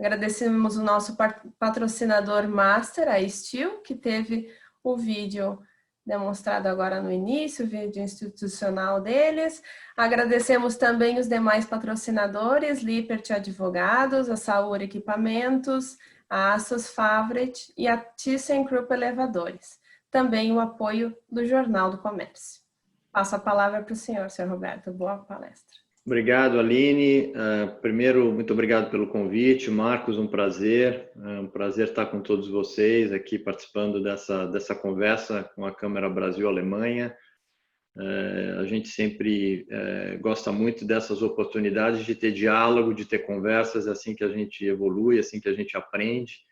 Agradecemos o nosso patrocinador master, a Steel, que teve o vídeo demonstrado agora no início, o vídeo institucional deles. Agradecemos também os demais patrocinadores, Lippert Advogados, a Saúl Equipamentos, a Asus Favret e a ThyssenKrupp Elevadores. Também o apoio do Jornal do Comércio. Passo a palavra para o senhor Roberto. Boa palestra. Obrigado, Aline. Primeiro, muito obrigado pelo convite. Marcos, um prazer estar com todos vocês aqui participando dessa conversa com a Câmara Brasil-Alemanha. A gente sempre gosta muito dessas oportunidades de ter diálogo, de ter conversas, é assim que a gente evolui, é assim que a gente aprende.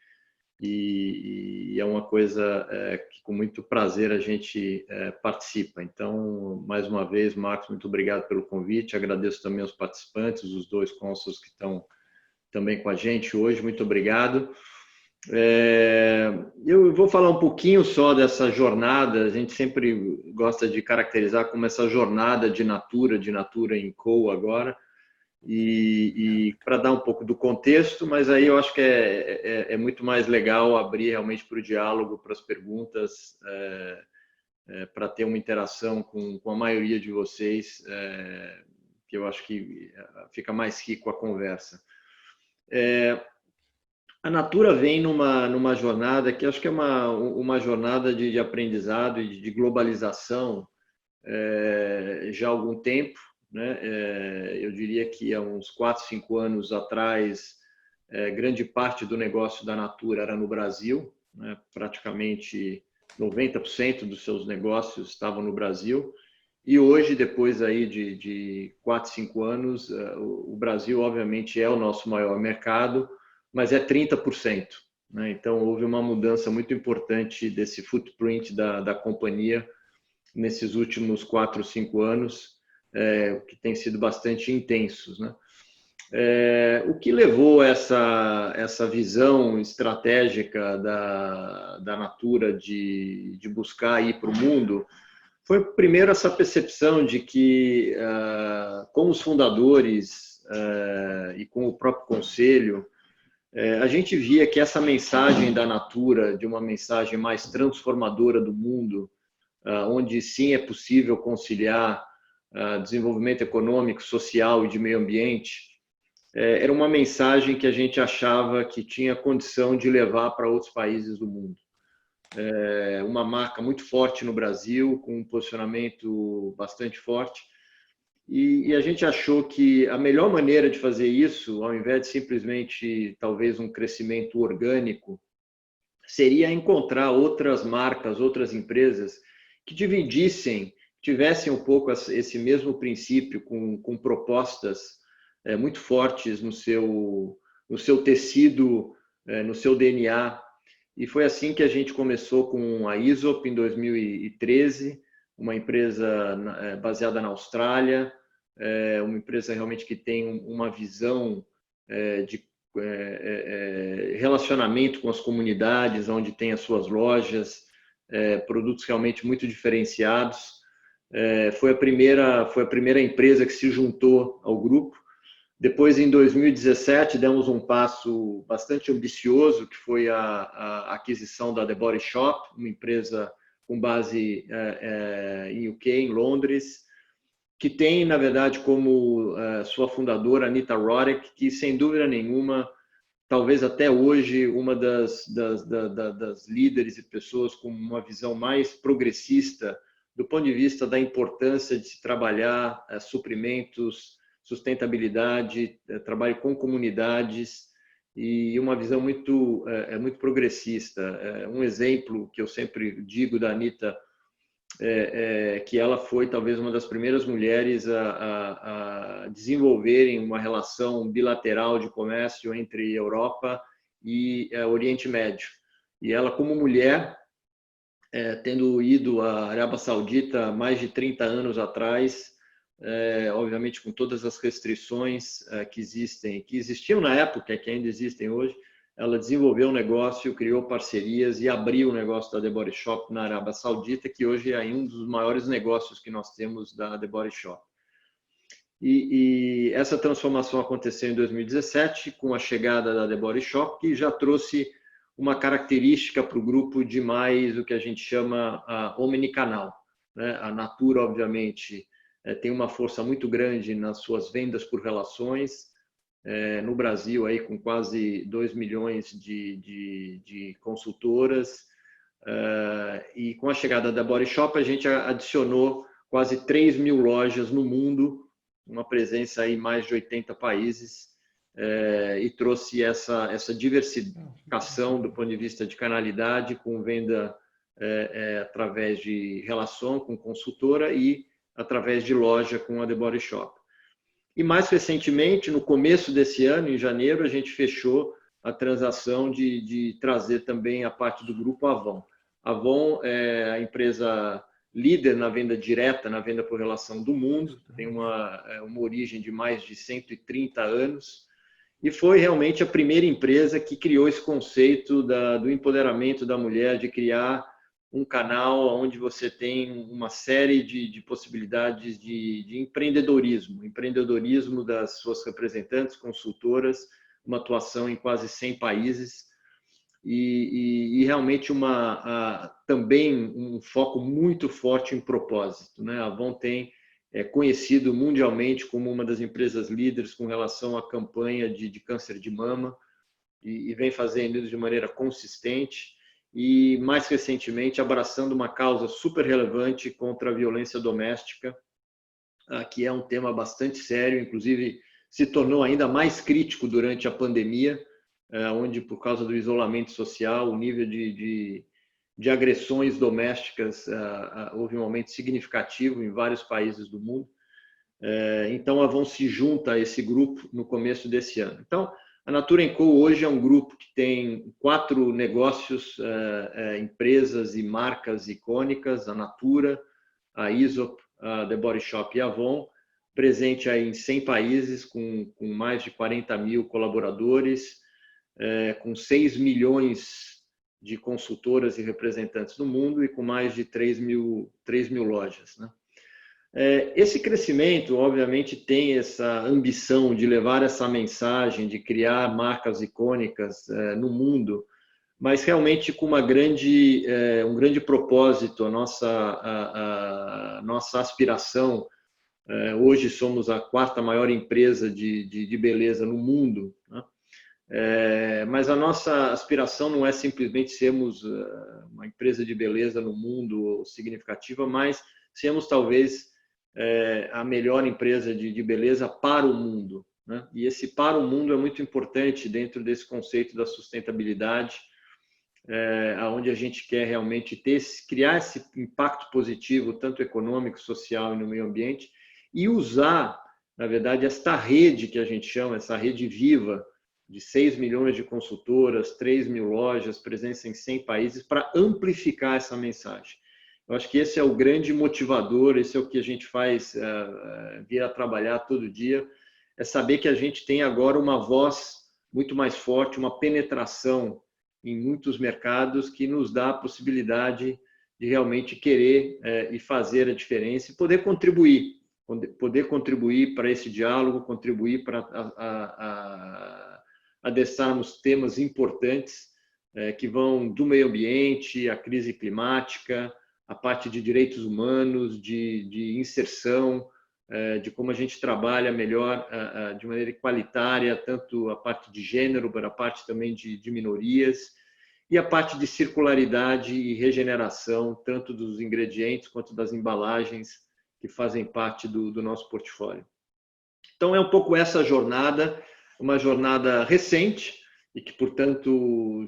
E é uma coisa que com muito prazer a gente participa. Então, mais uma vez, Marcos, muito obrigado pelo convite. Agradeço também aos participantes, os dois cônsules que estão também com a gente hoje. Muito obrigado. Eu vou falar um pouquinho só dessa jornada. A gente sempre gosta de caracterizar como essa jornada de Natura &Co agora. E para dar um pouco do contexto, mas aí eu acho que é muito mais legal abrir realmente para o diálogo, para as perguntas, para ter uma interação com a maioria de vocês, que eu acho que fica mais rico a conversa. A Natura vem numa jornada que acho que é uma jornada de aprendizado e de globalização já há algum tempo. Eu diria que há uns 4, 5 anos atrás, grande parte do negócio da Natura era no Brasil, praticamente 90% dos seus negócios estavam no Brasil. E hoje, depois aí de 4, 5 anos, o Brasil, obviamente, é o nosso maior mercado, mas é 30%. Então, houve uma mudança muito importante desse footprint da companhia nesses últimos 4, 5 anos, que tem sido bastante intensos. O que levou essa visão estratégica da Natura de buscar ir para o mundo foi, primeiro, essa percepção de que, com os fundadores e com o próprio conselho, a gente via que essa mensagem da Natura, de uma mensagem mais transformadora do mundo, onde sim é possível conciliar desenvolvimento econômico, social e de meio ambiente, era uma mensagem que a gente achava que tinha condição de levar para outros países do mundo. Uma marca muito forte no Brasil, com um posicionamento bastante forte, e a gente achou que a melhor maneira de fazer isso, ao invés de simplesmente talvez um crescimento orgânico, seria encontrar outras marcas, outras empresas que tivessem um pouco esse mesmo princípio, com propostas muito fortes no seu tecido, no seu DNA. E foi assim que a gente começou com a Aesop em 2013, uma empresa baseada na Austrália, uma empresa realmente que tem uma visão de relacionamento com as comunidades, onde tem as suas lojas, produtos realmente muito diferenciados. Foi a primeira empresa que se juntou ao grupo. Depois, em 2017, demos um passo bastante ambicioso, que foi a aquisição da The Body Shop, uma empresa com base em UK, em Londres, que tem, na verdade, como sua fundadora, Anita Roddick, que, sem dúvida nenhuma, talvez até hoje, uma das líderes e pessoas com uma visão mais progressista do ponto de vista da importância de se trabalhar suprimentos, sustentabilidade, trabalho com comunidades e uma visão muito progressista. Um exemplo que eu sempre digo da Anita que ela foi talvez uma das primeiras mulheres a desenvolverem uma relação bilateral de comércio entre Europa e Oriente Médio. E ela, como mulher, tendo ido à Arábia Saudita mais de 30 anos atrás, obviamente com todas as restrições que existiam na época, que ainda existem hoje, ela desenvolveu um negócio, criou parcerias e abriu o negócio da The Body Shop na Arábia Saudita, que hoje é um dos maiores negócios que nós temos da The Body Shop. E essa transformação aconteceu em 2017, com a chegada da The Body Shop, que já trouxe uma característica para o grupo de mais o que a gente chama a omnicanal, né? A Natura, obviamente, tem uma força muito grande nas suas vendas por relações, no Brasil, aí, com quase 2 milhões de consultoras, e com a chegada da Body Shop, a gente adicionou quase 3 mil lojas no mundo, uma presença em mais de 80 países, e trouxe essa diversificação do ponto de vista de canalidade, com venda através de relação com consultora e através de loja com a The Body Shop. E mais recentemente, no começo desse ano, em janeiro, a gente fechou a transação de trazer também a parte do grupo Avon. Avon é a empresa líder na venda direta, na venda por relação do mundo, tem uma origem de mais de 130 anos, e foi realmente a primeira empresa que criou esse conceito do empoderamento da mulher, de criar um canal onde você tem uma série de possibilidades de empreendedorismo das suas representantes, consultoras, uma atuação em quase 100 países, e realmente também um foco muito forte em propósito, né? A Avon é conhecido mundialmente como uma das empresas líderes com relação à campanha de câncer de mama, e vem fazendo isso de maneira consistente, e mais recentemente abraçando uma causa super relevante contra a violência doméstica, que é um tema bastante sério, inclusive se tornou ainda mais crítico durante a pandemia, onde, por causa do isolamento social, o nível de agressões domésticas houve um aumento significativo em vários países do mundo. Então, a Avon se junta a esse grupo no começo desse ano. Então, a Natura &Co hoje é um grupo que tem 4 negócios, empresas e marcas icônicas: a Natura, a Aesop, a The Body Shop e a Avon, presente aí em 100 países, com mais de 40 mil colaboradores, com 6 milhões de consultoras e representantes no mundo e com mais de 3 mil lojas, né? Esse crescimento, obviamente, tem essa ambição de levar essa mensagem, de criar marcas icônicas no mundo, mas realmente com um grande propósito. A nossa aspiração, hoje somos a 4ª maior empresa de beleza no mundo, né? Mas a nossa aspiração não é simplesmente sermos uma empresa de beleza no mundo significativa, mas sermos talvez a melhor empresa de beleza para o mundo, né? E esse para o mundo é muito importante dentro desse conceito da sustentabilidade, onde a gente quer realmente criar esse impacto positivo, tanto econômico, social e no meio ambiente, e usar, na verdade, esta rede que a gente chama, essa rede viva, de 6 milhões de consultoras, 3 mil lojas, presença em 100 países, para amplificar essa mensagem. Eu acho que esse é o grande motivador, esse é o que a gente faz vir a trabalhar todo dia, é saber que a gente tem agora uma voz muito mais forte, uma penetração em muitos mercados que nos dá a possibilidade de realmente querer e fazer a diferença e poder contribuir para esse diálogo, contribuir para adestrarmos temas importantes que vão do meio ambiente, a crise climática, a parte de direitos humanos, de inserção, de como a gente trabalha melhor de maneira igualitária, tanto a parte de gênero, para a parte também de minorias, e a parte de circularidade e regeneração, tanto dos ingredientes quanto das embalagens que fazem parte do nosso portfólio. Então, é um pouco essa jornada, uma jornada recente, e que, portanto,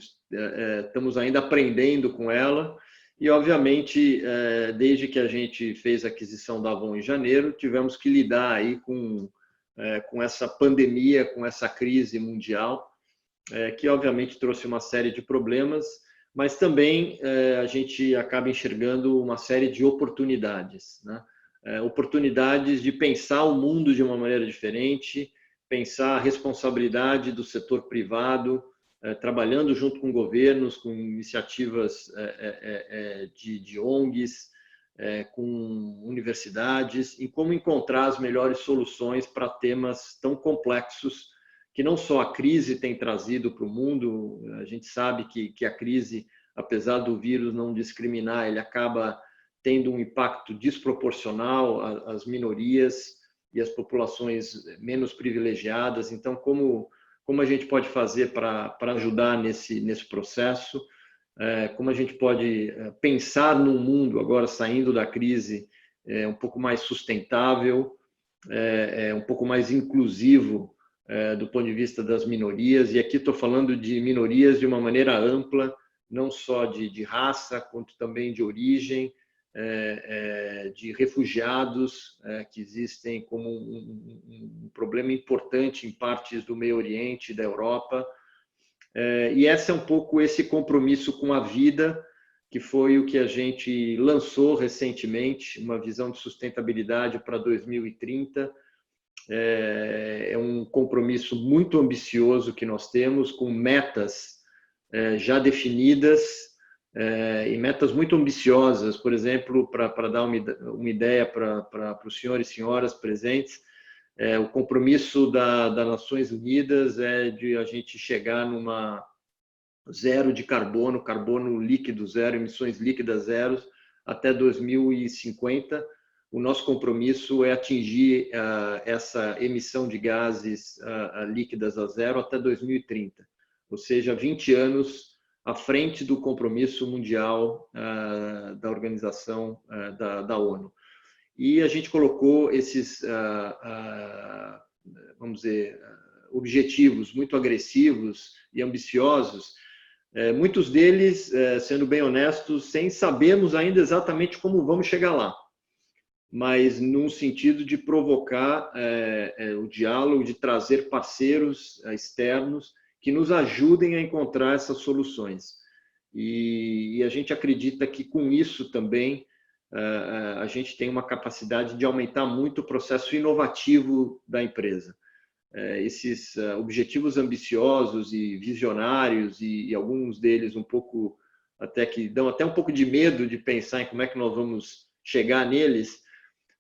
estamos ainda aprendendo com ela. E, obviamente, desde que a gente fez a aquisição da Avon em janeiro, tivemos que lidar aí com essa pandemia, com essa crise mundial, que, obviamente, trouxe uma série de problemas, mas também a gente acaba enxergando uma série de oportunidades, né? Oportunidades de pensar o mundo de uma maneira diferente, pensar a responsabilidade do setor privado, trabalhando junto com governos, com iniciativas de ONGs, com universidades, em como encontrar as melhores soluções para temas tão complexos que não só a crise tem trazido para o mundo. A gente sabe que a crise, apesar do vírus não discriminar, ele acaba tendo um impacto desproporcional às minorias e às populações menos privilegiadas. Então, como a gente pode fazer para ajudar nesse processo? Como a gente pode pensar num mundo, agora saindo da crise, um pouco mais sustentável, um pouco mais inclusivo do ponto de vista das minorias. E aqui estou falando de minorias de uma maneira ampla, não só de raça, quanto também de origem, de refugiados, que existem como um problema importante em partes do Meio Oriente e da Europa. E esse é um pouco esse compromisso com a vida, que foi o que a gente lançou recentemente, uma visão de sustentabilidade para 2030. É um compromisso muito ambicioso que nós temos, com metas já definidas, e metas muito ambiciosas. Por exemplo, para dar uma ideia para os senhores e senhoras presentes, o compromisso das Nações Unidas é de a gente chegar numa zero de carbono, carbono líquido zero, emissões líquidas zero, até 2050. O nosso compromisso é atingir essa emissão de gases líquidas a zero até 2030, ou seja, 20 anos à frente do compromisso mundial da organização da ONU. E a gente colocou esses, vamos dizer, objetivos muito agressivos e ambiciosos, muitos deles, sendo bem honestos, sem sabermos ainda exatamente como vamos chegar lá, mas num sentido de provocar o diálogo, de trazer parceiros externos que nos ajudem a encontrar essas soluções. E a gente acredita que com isso também a gente tem uma capacidade de aumentar muito o processo inovativo da empresa. Esses objetivos ambiciosos e visionários, e alguns deles um pouco até que dão até um pouco de medo de pensar em como é que nós vamos chegar neles,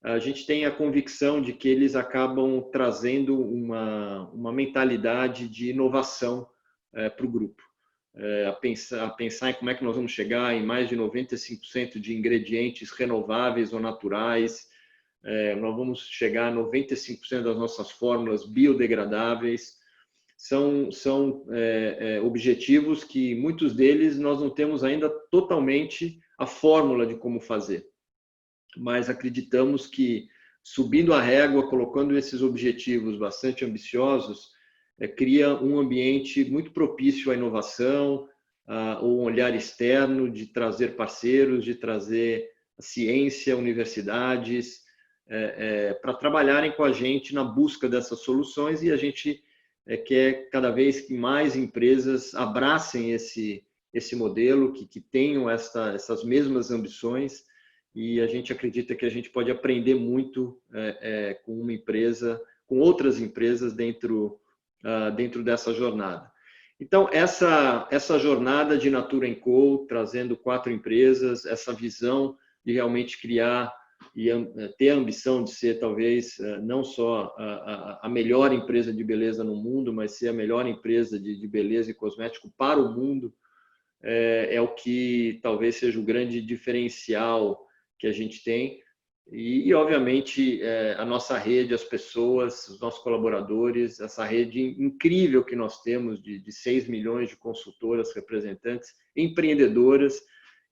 a gente tem a convicção de que eles acabam trazendo uma mentalidade de inovação para o grupo. A pensar em como é que nós vamos chegar em mais de 95% de ingredientes renováveis ou naturais. Nós vamos chegar a 95% das nossas fórmulas biodegradáveis. São objetivos que muitos deles nós não temos ainda totalmente a fórmula de como fazer, mas acreditamos que, subindo a régua, colocando esses objetivos bastante ambiciosos, cria um ambiente muito propício à inovação, um olhar externo, de trazer parceiros, de trazer a ciência, universidades, para trabalharem com a gente na busca dessas soluções. E a gente quer cada vez que mais empresas abracem esse modelo, que tenham essas mesmas ambições, e a gente acredita que a gente pode aprender muito com uma empresa, com outras empresas dentro dessa jornada. Então, essa jornada de Natura & Co, trazendo 4 empresas, essa visão de realmente criar e ter a ambição de ser, talvez, não só a melhor empresa de beleza no mundo, mas ser a melhor empresa de beleza e cosmético para o mundo, é o que talvez seja o grande diferencial que a gente tem. E obviamente, a nossa rede, as pessoas, os nossos colaboradores, essa rede incrível que nós temos de 6 milhões de consultoras, representantes, empreendedoras,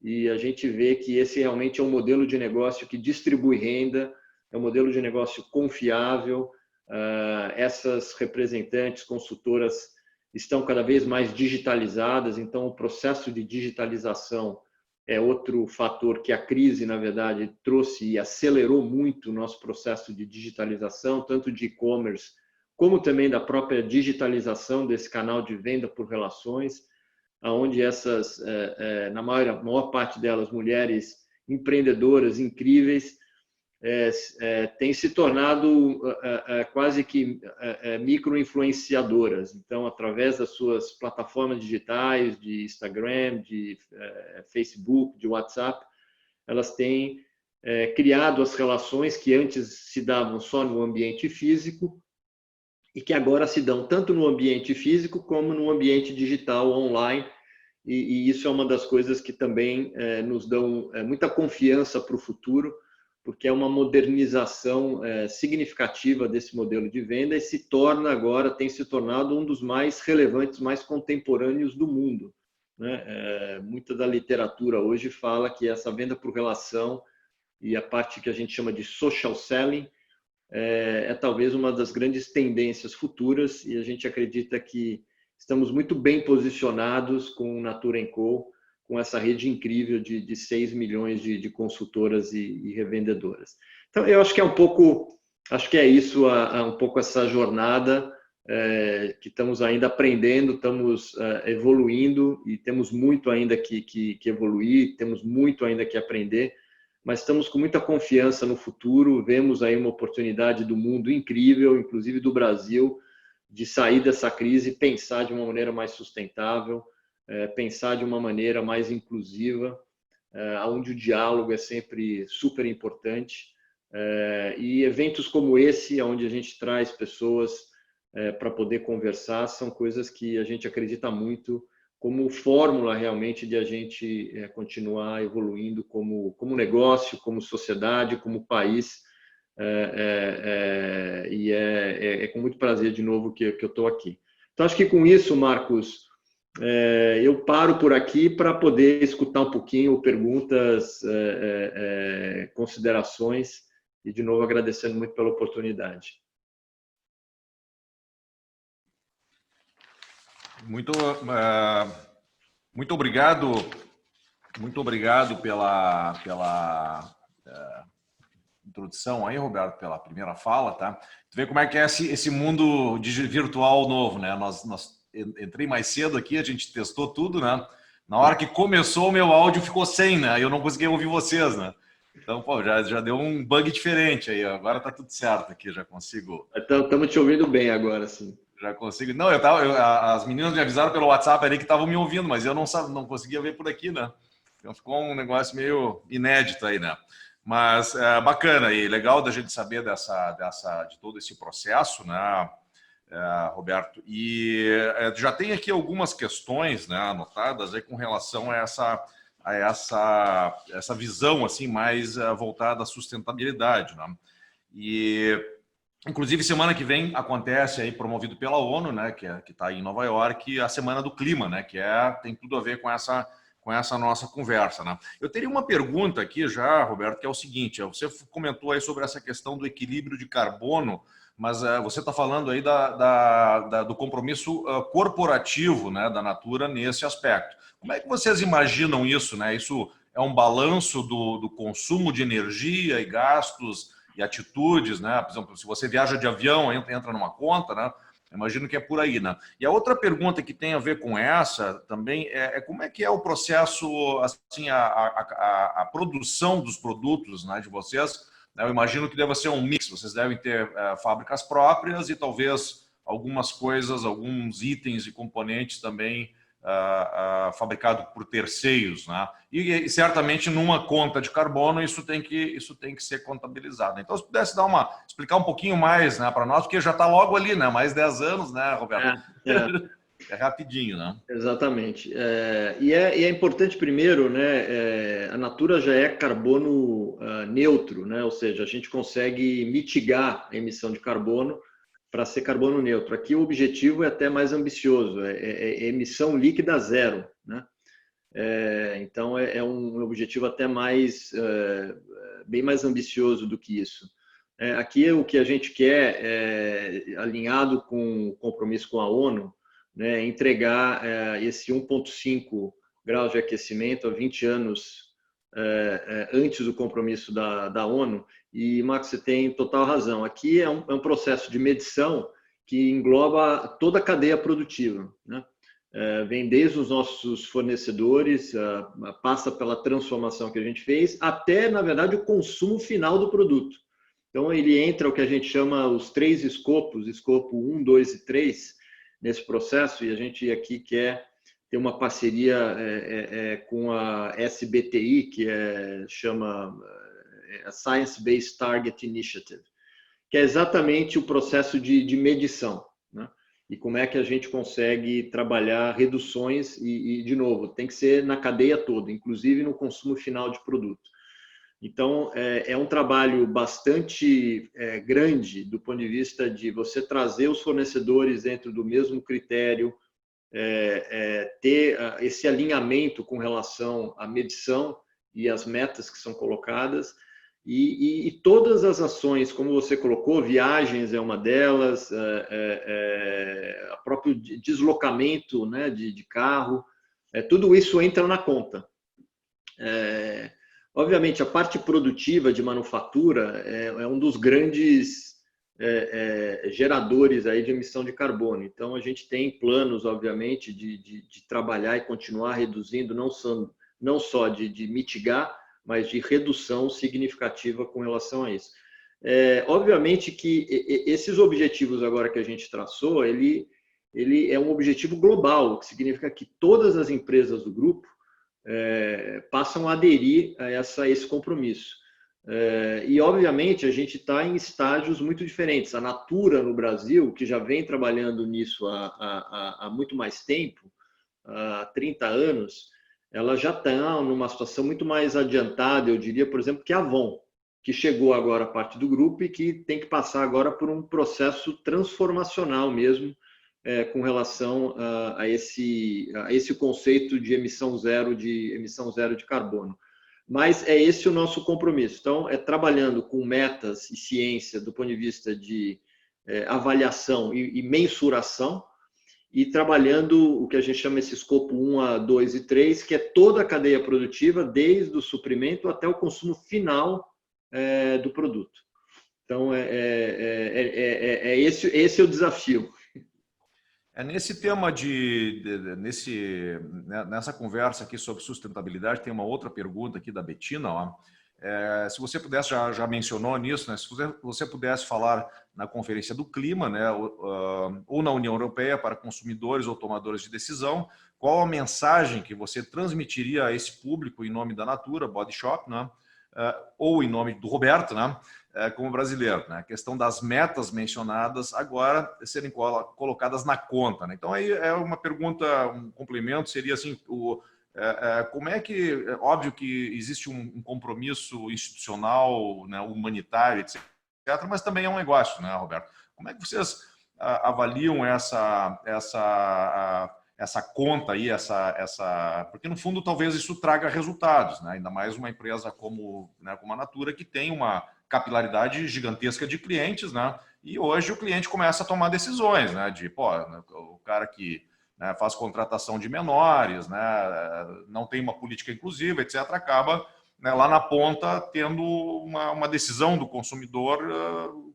e a gente vê que esse realmente é um modelo de negócio que distribui renda, é um modelo de negócio confiável. Essas representantes, consultoras, estão cada vez mais digitalizadas, então o processo de digitalização é outro fator que a crise, na verdade, trouxe e acelerou muito o nosso processo de digitalização, tanto de e-commerce, como também da própria digitalização desse canal de venda por relações, onde essas, na maior parte delas, mulheres empreendedoras incríveis, têm se tornado quase que micro-influenciadoras. Então, através das suas plataformas digitais, de Instagram, de Facebook, de WhatsApp, elas têm criado as relações que antes se davam só no ambiente físico e que agora se dão tanto no ambiente físico como no ambiente digital, online, e isso é uma das coisas que também nos dão muita confiança para o futuro, porque é uma modernização significativa desse modelo de venda e se torna agora, tem se tornado um dos mais relevantes, mais contemporâneos do mundo, né? Muita da literatura hoje fala que essa venda por relação e a parte que a gente chama de social selling talvez uma das grandes tendências futuras, e a gente acredita que estamos muito bem posicionados com o Natura & Co, com essa rede incrível de 6 milhões de consultoras e revendedoras. Então, eu acho que é um pouco, acho que é isso, um pouco essa jornada que estamos ainda aprendendo, estamos evoluindo e temos muito ainda que evoluir, temos muito ainda que aprender, mas estamos com muita confiança no futuro, vemos aí uma oportunidade do mundo incrível, inclusive do Brasil, de sair dessa crise e pensar de uma maneira mais sustentável, pensar de uma maneira mais inclusiva, onde o diálogo é sempre super importante. E eventos como esse, onde a gente traz pessoas para poder conversar, são coisas que a gente acredita muito como fórmula realmente de a gente continuar evoluindo como negócio, como sociedade, como país. E é com muito prazer de novo que eu estou aqui. Então, acho que com isso, Marcos, eu paro por aqui para poder escutar um pouquinho perguntas, considerações, e de novo agradecendo muito pela oportunidade. Muito obrigado pela introdução aí, Roberto, pela primeira fala, tá? Tu vê como é que é esse mundo virtual novo, né? Entrei mais cedo aqui, a gente testou tudo, né? Na hora que começou, o meu áudio ficou sem, né? Eu não conseguia ouvir vocês, né? Então, pô, já deu um bug diferente aí. Agora tá tudo certo aqui, já consigo. Estamos te ouvindo bem agora, sim. Já consigo. Não, as meninas me avisaram pelo WhatsApp ali que estavam me ouvindo, mas eu não conseguia ver por aqui, né? Então ficou um negócio meio inédito aí, né? Mas bacana e legal da gente saber de todo esse processo, né, Roberto? E já tem aqui algumas questões, né, anotadas aí com relação a essa visão assim mais voltada à sustentabilidade, né? E inclusive, semana que vem acontece aí, promovido pela ONU, né, que está aí em Nova York, a Semana do Clima, né, que tem tudo a ver com essa nossa conversa, né? Eu teria uma pergunta aqui já, Roberto, que é o seguinte: você comentou aí sobre essa questão do equilíbrio de carbono, mas você está falando aí do compromisso corporativo, né, da Natura nesse aspecto. Como é que vocês imaginam isso, né? Isso é um balanço do consumo de energia e gastos e atitudes, né? Por exemplo, se você viaja de avião, entra numa conta, né? Imagino que é por aí, né? E a outra pergunta que tem a ver com essa também como é que é o processo, assim, a produção dos produtos, né, de vocês. Eu imagino que deve ser um mix, vocês devem ter fábricas próprias e talvez algumas coisas, alguns itens e componentes também fabricado por terceiros, né? E certamente numa conta de carbono isso tem que ser contabilizado. Então, se pudesse explicar um pouquinho mais, né, para nós, porque já está logo ali, né? Mais 10 anos, né, Roberto? É rapidinho, né? Exatamente. E é importante primeiro, né? A Natura já é carbono neutro, né? Ou seja, a gente consegue mitigar a emissão de carbono para ser carbono neutro. Aqui o objetivo é até mais ambicioso, é emissão líquida zero, né? Então é um objetivo até bem mais ambicioso do que isso. Aqui o que a gente quer, alinhado com o compromisso com a ONU, né, é entregar esse 1,5 graus de aquecimento a 20 anos antes do compromisso da ONU. E, Marcos, você tem total razão. Aqui é um processo de medição que engloba toda a cadeia produtiva, né? Vem desde os nossos fornecedores, passa pela transformação que a gente fez, até, na verdade, o consumo final do produto. Então, ele entra o que a gente chama os 3 escopos, escopo 1, 2 e 3, nesse processo, e a gente aqui quer ter uma parceria com a SBTI, que a Science Based Target Initiative, que é exatamente o processo de medição, né? E como é que a gente consegue trabalhar reduções de novo, tem que ser na cadeia toda, inclusive no consumo final de produto. Então, é um trabalho bastante grande do ponto de vista de você trazer os fornecedores dentro do mesmo critério, ter esse alinhamento com relação à medição e às metas que são colocadas, e todas as ações, como você colocou, viagens é uma delas, o próprio deslocamento, né, de carro, tudo isso entra na conta. Obviamente, a parte produtiva de manufatura é um dos grandes geradores aí de emissão de carbono. Então, a gente tem planos, obviamente, de trabalhar e continuar reduzindo, não só de mitigar, mas de redução significativa com relação a isso. Obviamente que esses objetivos agora que a gente traçou, ele é um objetivo global, o que significa que todas as empresas do grupo passam a aderir a esse compromisso. E, obviamente, a gente está em estágios muito diferentes. A Natura, no Brasil, que já vem trabalhando nisso há muito mais tempo, há 30 anos, ela já está numa situação muito mais adiantada, eu diria, por exemplo, que a Avon, que chegou agora a parte do grupo e que tem que passar agora por um processo transformacional mesmo, com relação a esse conceito de emissão zero de carbono. Mas é esse o nosso compromisso. Então, trabalhando com metas e ciência do ponto de vista de avaliação e mensuração, e trabalhando o que a gente chama esse escopo 1, a 2 e 3, que é toda a cadeia produtiva, desde o suprimento até o consumo final do produto. Então, esse é o desafio. Nesse tema nessa conversa aqui sobre sustentabilidade, tem uma outra pergunta aqui da Betina, ó. Se você pudesse, já mencionou nisso, né? Se você pudesse falar na Conferência do Clima, né? Ou na União Europeia para consumidores ou tomadores de decisão, qual a mensagem que você transmitiria a esse público em nome da Natura, Body Shop, né? Ou em nome do Roberto, né? Como brasileiro, né? A questão das metas mencionadas agora serem colocadas na conta, né? Então aí é uma pergunta, um complemento seria assim, como é que, óbvio que existe um compromisso institucional, né, humanitário, etc., mas também é um negócio, né, Roberto? Como é que vocês avaliam essa conta aí, porque no fundo talvez isso traga resultados, né? Ainda mais uma empresa como a Natura, que tem uma capilaridade gigantesca de clientes, né? E hoje o cliente começa a tomar decisões, né? O cara que faz contratação de menores, né, não tem uma política inclusiva, etc., acaba lá na ponta tendo uma decisão do consumidor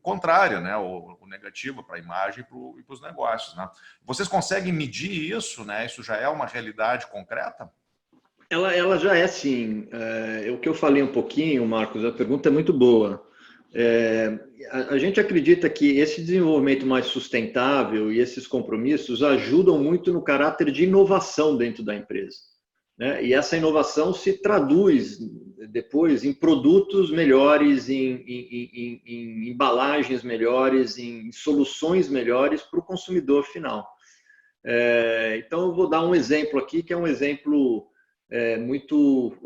contrária, né, ou negativa para a imagem e para os negócios, né? Vocês conseguem medir isso, né? Isso já é uma realidade concreta? Ela já é, sim. O que eu falei um pouquinho, Marcos, a pergunta é muito boa. A gente acredita que esse desenvolvimento mais sustentável e esses compromissos ajudam muito no caráter de inovação dentro da empresa, né? E essa inovação se traduz depois em produtos melhores, em embalagens melhores, em soluções melhores para o consumidor final. Então, eu vou dar um exemplo aqui, que é um exemplo muito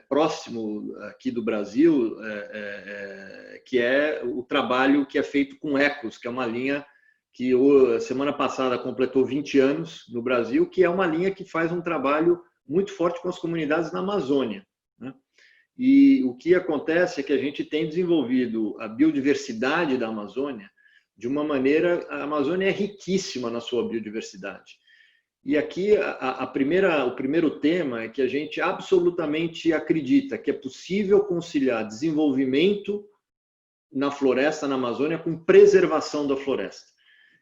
próximo aqui do Brasil, que é o trabalho que é feito com Ecos, que é uma linha que semana passada completou 20 anos no Brasil, que é uma linha que faz um trabalho muito forte com as comunidades na Amazônia, né? E o que acontece é que a gente tem desenvolvido a biodiversidade da Amazônia de uma maneira... A Amazônia é riquíssima na sua biodiversidade. E aqui o primeiro tema é que a gente absolutamente acredita que é possível conciliar desenvolvimento na floresta, na Amazônia, com preservação da floresta.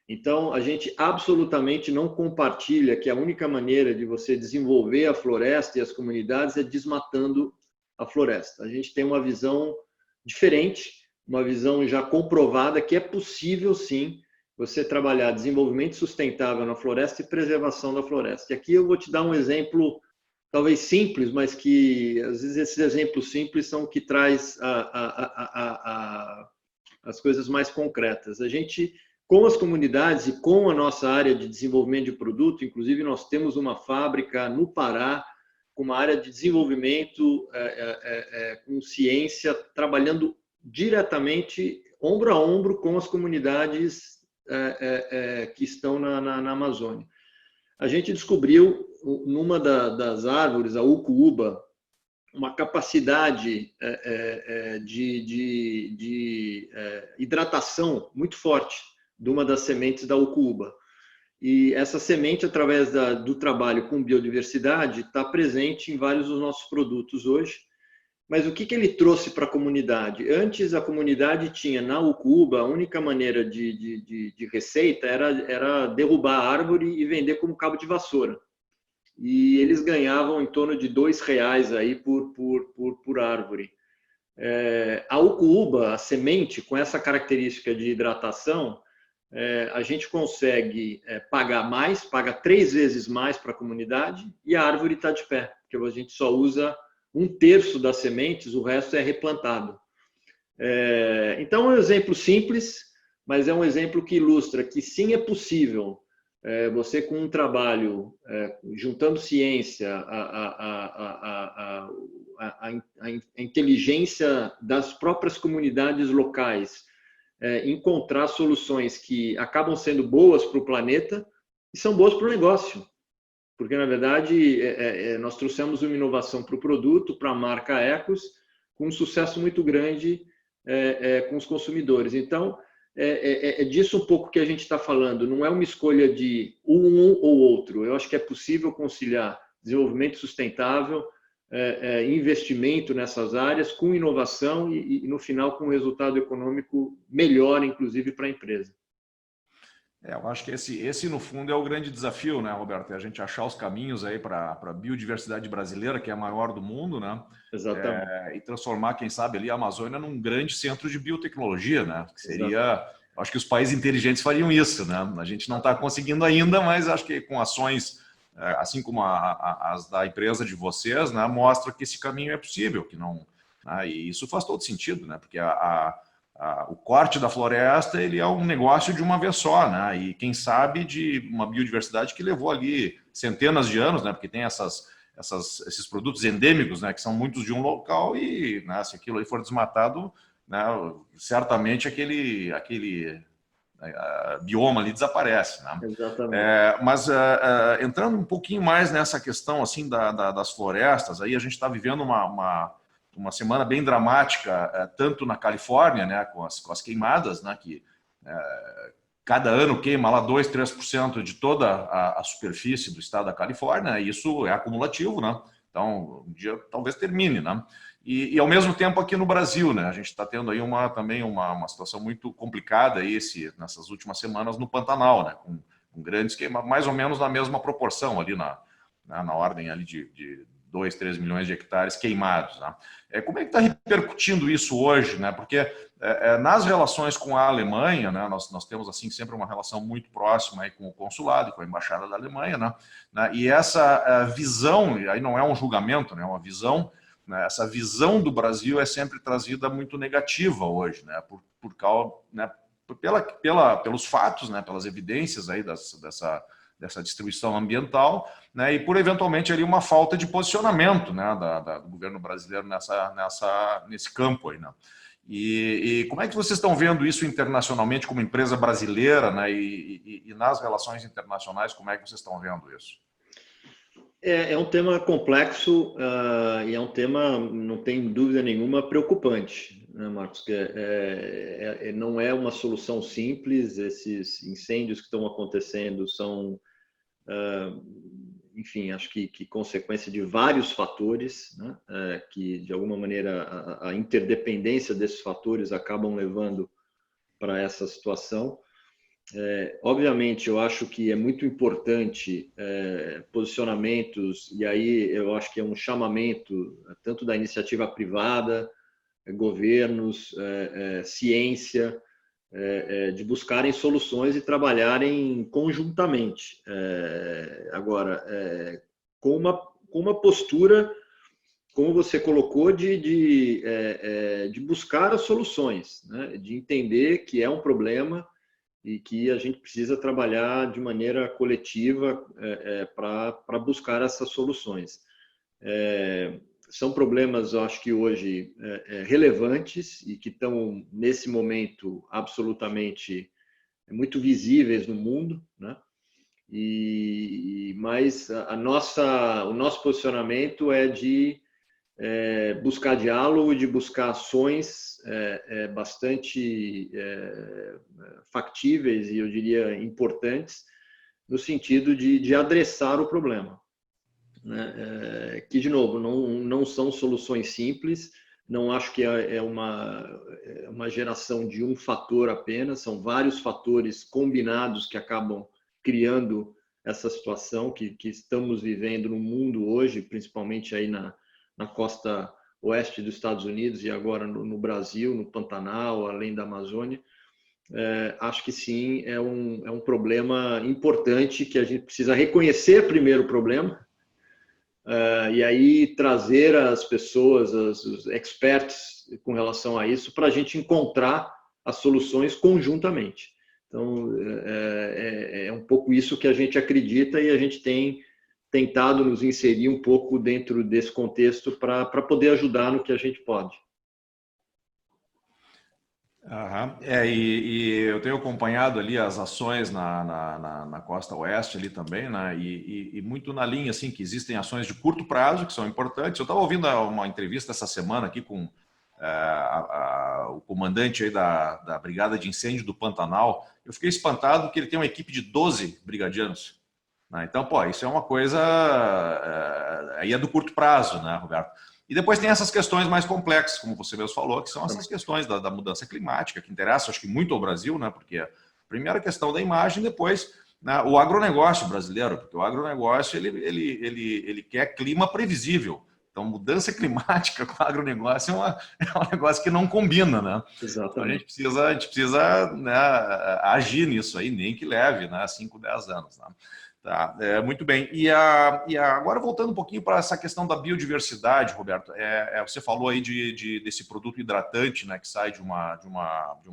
Então, a gente absolutamente não compartilha que a única maneira de você desenvolver a floresta e as comunidades é desmatando a floresta. A gente tem uma visão diferente, uma visão já comprovada que é possível, sim, você trabalhar desenvolvimento sustentável na floresta e preservação da floresta. E aqui eu vou te dar um exemplo talvez simples, mas que às vezes esses exemplos simples são o que traz as coisas mais concretas. A gente, com as comunidades e com a nossa área de desenvolvimento de produto, inclusive nós temos uma fábrica no Pará com uma área de desenvolvimento com ciência, trabalhando diretamente, ombro a ombro, com as comunidades que estão na Amazônia. A gente descobriu, numa das árvores, a ucuúba, uma capacidade de hidratação muito forte de uma das sementes da ucuúba. E essa semente, através do trabalho com biodiversidade, está presente em vários dos nossos produtos hoje. Mas o que ele trouxe para a comunidade? Antes, a comunidade tinha, na ucuúba, a única maneira de receita era derrubar a árvore e vender como cabo de vassoura. E eles ganhavam em torno de R$2 aí por árvore. A ucuúba, a semente, com essa característica de hidratação, a gente consegue pagar mais, paga 3 vezes mais para a comunidade e a árvore está de pé, porque a gente só usa 1/3 das sementes, o resto é replantado. Então é um exemplo simples, mas é um exemplo que ilustra que sim, é possível você, com um trabalho juntando ciência, a inteligência das próprias comunidades locais, encontrar soluções que acabam sendo boas para o planeta e são boas para o negócio. Porque, na verdade, nós trouxemos uma inovação para o produto, para a marca Ecos, com um sucesso muito grande com os consumidores. Então, é disso um pouco que a gente está falando. Não é uma escolha de um ou outro. Eu acho que é possível conciliar desenvolvimento sustentável, investimento nessas áreas, com inovação e, no final, com um resultado econômico melhor, inclusive, para a empresa. Eu acho que esse, no fundo, é o grande desafio, né, Roberto? É a gente achar os caminhos aí para a biodiversidade brasileira, que é a maior do mundo, né? Exatamente. E transformar, quem sabe, ali a Amazônia num grande centro de biotecnologia, né? Que seria... Acho que os países inteligentes fariam isso, né? A gente não está conseguindo ainda, mas acho que com ações, assim como as da empresa de vocês, né, mostra que esse caminho é possível, que não... E isso faz todo sentido, né? Porque o corte da floresta, ele é um negócio de uma vez só, né? E quem sabe de uma biodiversidade que levou ali centenas de anos, né? Porque tem esses produtos endêmicos, né? Que são muitos de um local e, né, se aquilo aí for desmatado, né, certamente aquele bioma ali desaparece, né? Exatamente. Mas entrando um pouquinho mais nessa questão assim das florestas, aí a gente está vivendo uma semana bem dramática, tanto na Califórnia, né, com as queimadas, né, que cada ano queima lá 2, 3% de toda a superfície do estado da Califórnia, e isso é acumulativo, né? Então, um dia talvez termine, né? E ao mesmo tempo aqui no Brasil, né, a gente está tendo aí também uma situação muito complicada aí nessas últimas semanas no Pantanal, né, com grandes queimas, mais ou menos na mesma proporção ali na ordem ali de 2, 3 milhões de hectares queimados, né? Como é que está repercutindo isso hoje, né? Porque nas relações com a Alemanha, né, nós temos assim sempre uma relação muito próxima aí com o consulado e com a embaixada da Alemanha, né? E essa visão, aí não é um julgamento, né, é uma visão, né, essa visão do Brasil é sempre trazida muito negativa hoje, né? Por causa, né, pelos fatos, né, pelas evidências aí dessa destruição ambiental, né, e por eventualmente ali uma falta de posicionamento, né, do governo brasileiro nesse campo aí, né? E como é que vocês estão vendo isso internacionalmente como empresa brasileira, né, e nas relações internacionais, como é que vocês estão vendo isso? É um tema complexo e é um tema, não tem dúvida nenhuma, preocupante, né, Marcos? Não é uma solução simples. Esses incêndios que estão acontecendo são, enfim, acho que consequência de vários fatores, né, que, de alguma maneira, a interdependência desses fatores acabam levando para essa situação. Obviamente, eu acho que é muito importante posicionamentos, e aí eu acho que é um chamamento tanto da iniciativa privada, governos, ciência, de buscarem soluções e trabalharem conjuntamente. Agora, com uma uma postura, como você colocou, de buscar as soluções, né? De entender que é um problema e que a gente precisa trabalhar de maneira coletiva para buscar essas soluções. São problemas, eu acho que hoje, relevantes e que estão, nesse momento, absolutamente muito visíveis no mundo, né? Mas o nosso posicionamento é de buscar diálogo, de buscar ações bastante factíveis e, eu diria, importantes, no sentido de adressar o problema, né? Que, de novo, não são soluções simples, não acho que é uma geração de um fator apenas, são vários fatores combinados que acabam criando essa situação que estamos vivendo no mundo hoje, principalmente aí na costa oeste dos Estados Unidos e agora no Brasil, no Pantanal, além da Amazônia. Acho que sim, é um problema importante que a gente precisa reconhecer primeiro o problema, e aí trazer as pessoas, os experts com relação a isso, para a gente encontrar as soluções conjuntamente. Então, é um pouco isso que a gente acredita e a gente tem tentado nos inserir um pouco dentro desse contexto para poder ajudar no que a gente pode. E eu tenho acompanhado ali as ações na costa oeste ali também, né? E muito na linha assim que existem ações de curto prazo que são importantes. Eu estava ouvindo uma entrevista essa semana aqui com o comandante aí da Brigada de Incêndio do Pantanal. Eu fiquei espantado que ele tem uma equipe de 12 brigadianos, né? Então, pô, isso é uma coisa aí é do curto prazo, né, Roberto? E depois tem essas questões mais complexas, como você mesmo falou, que são essas questões da mudança climática, que interessam, acho que muito ao Brasil, né? Porque a primeira questão da imagem, depois, né, o agronegócio brasileiro, porque o agronegócio ele quer clima previsível. Então, mudança climática com o agronegócio é um negócio que não combina, né? Exatamente. Então, a gente precisa né, agir nisso aí, nem que leve, né, 5, 10 anos, né? Tá, muito bem. E agora voltando um pouquinho para essa questão da biodiversidade, Roberto, você falou aí desse produto hidratante, né, que sai de uma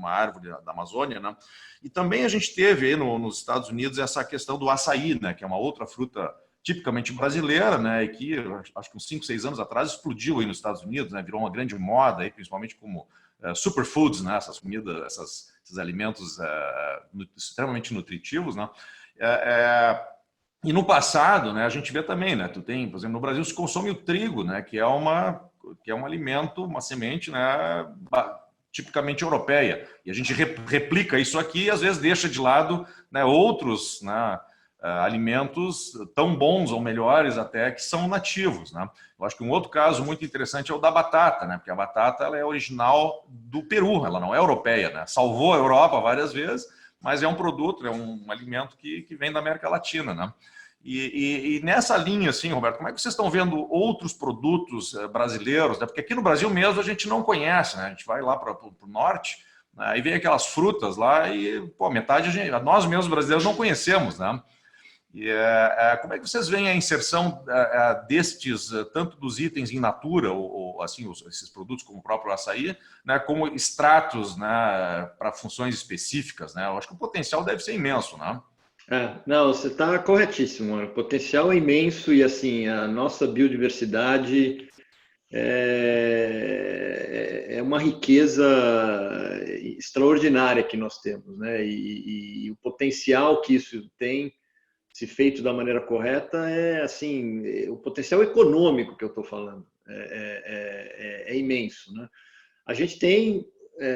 árvore da Amazônia, né? E também a gente teve aí nos Estados Unidos essa questão do açaí, né, que é uma outra fruta tipicamente brasileira, né, e que acho que uns 5, 6 anos atrás explodiu aí nos Estados Unidos, né, virou uma grande moda aí, principalmente como superfoods, né, essas comidas, esses alimentos extremamente nutritivos, né? E no passado, né, a gente vê também, né, por exemplo, no Brasil se consome o trigo, né, que é um alimento, uma semente, né, tipicamente europeia. E a gente replica isso aqui e às vezes deixa de lado, né, outros, né, alimentos tão bons ou melhores até que são nativos, né? Eu acho que um outro caso muito interessante é o da batata, né, porque a batata ela é original do Peru, ela não é europeia, né? Salvou a Europa várias vezes, mas é um produto, é um alimento que vem da América Latina, né? E nessa linha, assim, Roberto, como é que vocês estão vendo outros produtos brasileiros, né? Porque aqui no Brasil mesmo a gente não conhece, né? A gente vai lá para o norte, né? E vem aquelas frutas lá e, pô, metade nós mesmos brasileiros não conhecemos, né? E, como é que vocês veem a inserção destes, tanto dos itens in natura, ou assim, esses produtos como o próprio açaí, né, como extratos, né, para funções específicas, né? Eu acho que o potencial deve ser imenso, né? Não, você está corretíssimo. O potencial é imenso e assim a nossa biodiversidade é uma riqueza extraordinária que nós temos, né? E o potencial que isso tem, se feito da maneira correta, assim, o potencial econômico que eu estou falando é imenso, né? A gente tem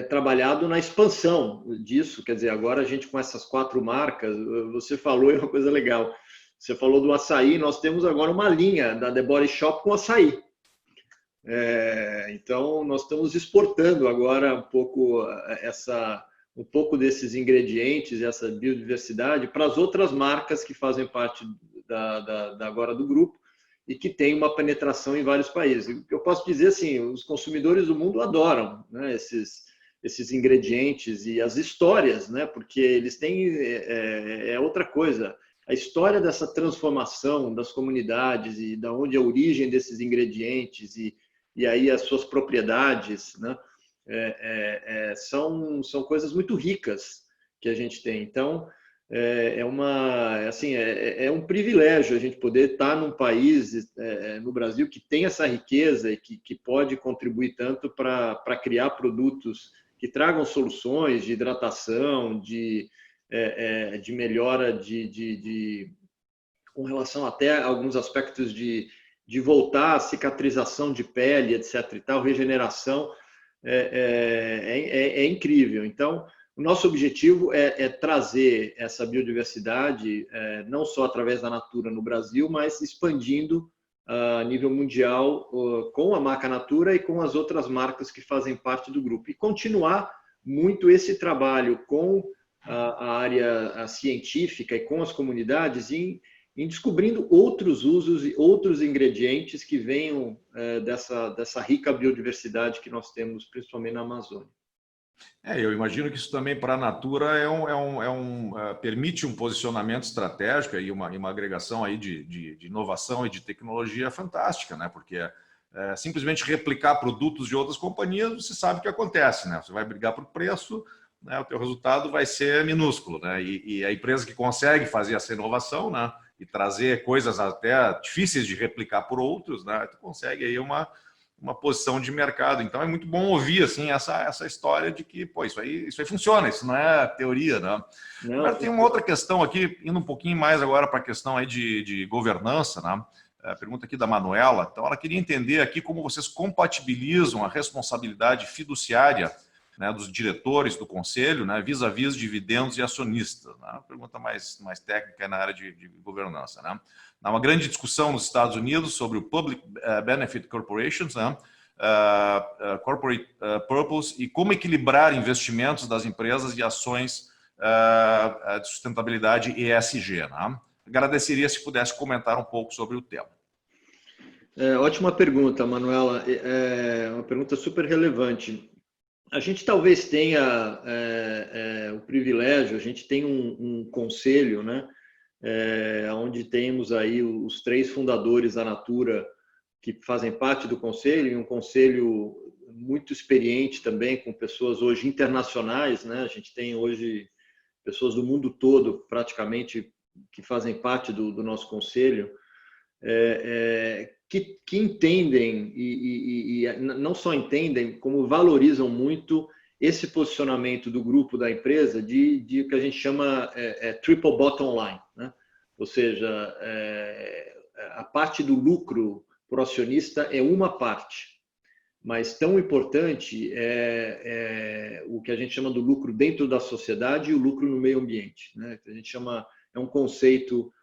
trabalhado na expansão disso, quer dizer, agora a gente com essas 4 marcas, você falou uma coisa legal, você falou do açaí, nós temos agora uma linha da The Body Shop com açaí. Então, nós estamos exportando agora um pouco desses ingredientes, essa biodiversidade, para as outras marcas que fazem parte agora do grupo e que tem uma penetração em vários países. Eu posso dizer assim, os consumidores do mundo adoram, né, esses ingredientes e as histórias, né, porque eles têm outra coisa. a história dessa transformação das comunidades e da onde a origem desses ingredientes e aí as suas propriedades, né? São coisas muito ricas que a gente tem. Então, é um privilégio a gente poder estar num país, no Brasil, que tem essa riqueza e que pode contribuir tanto para criar produtos que tragam soluções de hidratação, de melhora com relação até a alguns aspectos de voltar à cicatrização de pele, etc. e tal, regeneração, é incrível. Então, o nosso objetivo é trazer essa biodiversidade, não só através da Natura no Brasil, mas expandindo a nível mundial com a marca Natura e com as outras marcas que fazem parte do grupo. E continuar muito esse trabalho com a área científica e com as comunidades em descobrindo outros usos e outros ingredientes que venham dessa rica biodiversidade que nós temos, principalmente na Amazônia. Eu imagino que isso também para a Natura permite um posicionamento estratégico e uma agregação aí de inovação e de tecnologia fantástica, né? Porque simplesmente replicar produtos de outras companhias, você sabe o que acontece, né? Você vai brigar por preço, né? O teu resultado vai ser minúsculo, né? E a empresa que consegue fazer essa inovação, né? E trazer coisas até difíceis de replicar por outros, né? Tu consegue aí uma posição de mercado. Então é muito bom ouvir assim essa história de que isso aí funciona, isso não é teoria, né? Agora tem uma outra questão aqui, indo um pouquinho mais agora para a questão aí de governança, né? A pergunta aqui da Manuela. Então ela queria entender aqui como vocês compatibilizam a responsabilidade fiduciária, né, dos diretores do conselho, né, vis-à-vis dividendos e acionistas, né? Uma pergunta mais técnica na área de governança, né? Há uma grande discussão nos Estados Unidos sobre o Public Benefit Corporations, né? Corporate Purpose, e como equilibrar investimentos das empresas e ações de sustentabilidade ESG, né? Agradeceria se pudesse comentar um pouco sobre o tema. Ótima pergunta, Manuela. É uma pergunta super relevante. A gente talvez tenha o privilégio, a gente tem um conselho, né? Onde temos aí os 3 fundadores da Natura que fazem parte do conselho, e um conselho muito experiente também, com pessoas hoje internacionais, né? A gente tem hoje pessoas do mundo todo, praticamente, que fazem parte do nosso conselho, que entendem e não só entendem, como valorizam muito esse posicionamento do grupo, da empresa, de que a gente chama triple bottom line, né? Ou seja, a parte do lucro para o acionista é uma parte, mas tão importante é o que a gente chama do lucro dentro da sociedade e o lucro no meio ambiente, né? A gente chama, é um conceito,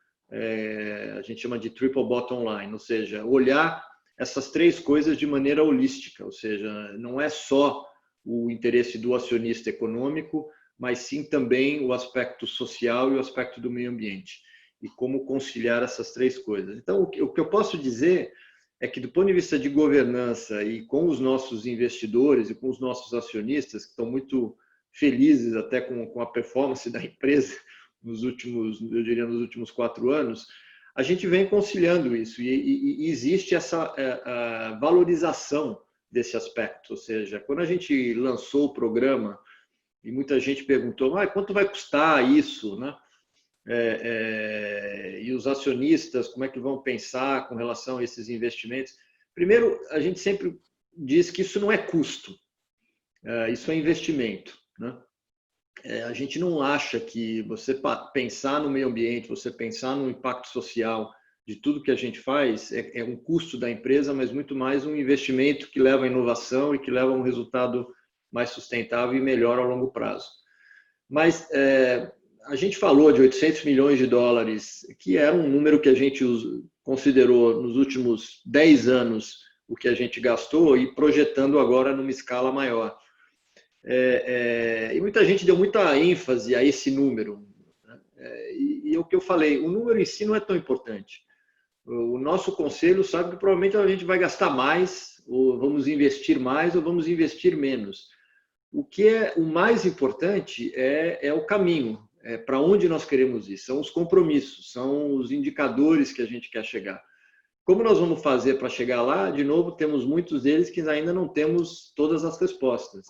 a gente chama de triple bottom line, ou seja, olhar essas 3 coisas de maneira holística, ou seja, não é só o interesse do acionista econômico, mas sim também o aspecto social e o aspecto do meio ambiente, e como conciliar essas 3 coisas. Então, o que eu posso dizer é que, do ponto de vista de governança e com os nossos investidores e com os nossos acionistas, que estão muito felizes até com a performance da empresa nos últimos 4 anos, a gente vem conciliando isso e existe essa valorização desse aspecto. Ou seja, quando a gente lançou o programa e muita gente perguntou, quanto vai custar isso, né? E os acionistas, como é que vão pensar com relação a esses investimentos? Primeiro, a gente sempre diz que isso não é custo, isso é investimento, né? A gente não acha que você pensar no meio ambiente, você pensar no impacto social de tudo que a gente faz é um custo da empresa, mas muito mais um investimento que leva à inovação e que leva a um resultado mais sustentável e melhor ao longo prazo. Mas a gente falou de 800 milhões de dólares, que era um número que a gente considerou nos últimos 10 anos o que a gente gastou e projetando agora numa escala maior. E muita gente deu muita ênfase a esse número, né? E o que eu falei, o número em si não é tão importante. O nosso conselho sabe que provavelmente a gente vai gastar mais, ou vamos investir mais, ou vamos investir menos. O que é o mais importante é o caminho, para onde nós queremos ir, são os compromissos, são os indicadores que a gente quer chegar. Como nós vamos fazer para chegar lá? De novo, temos muitos deles que ainda não temos todas as respostas.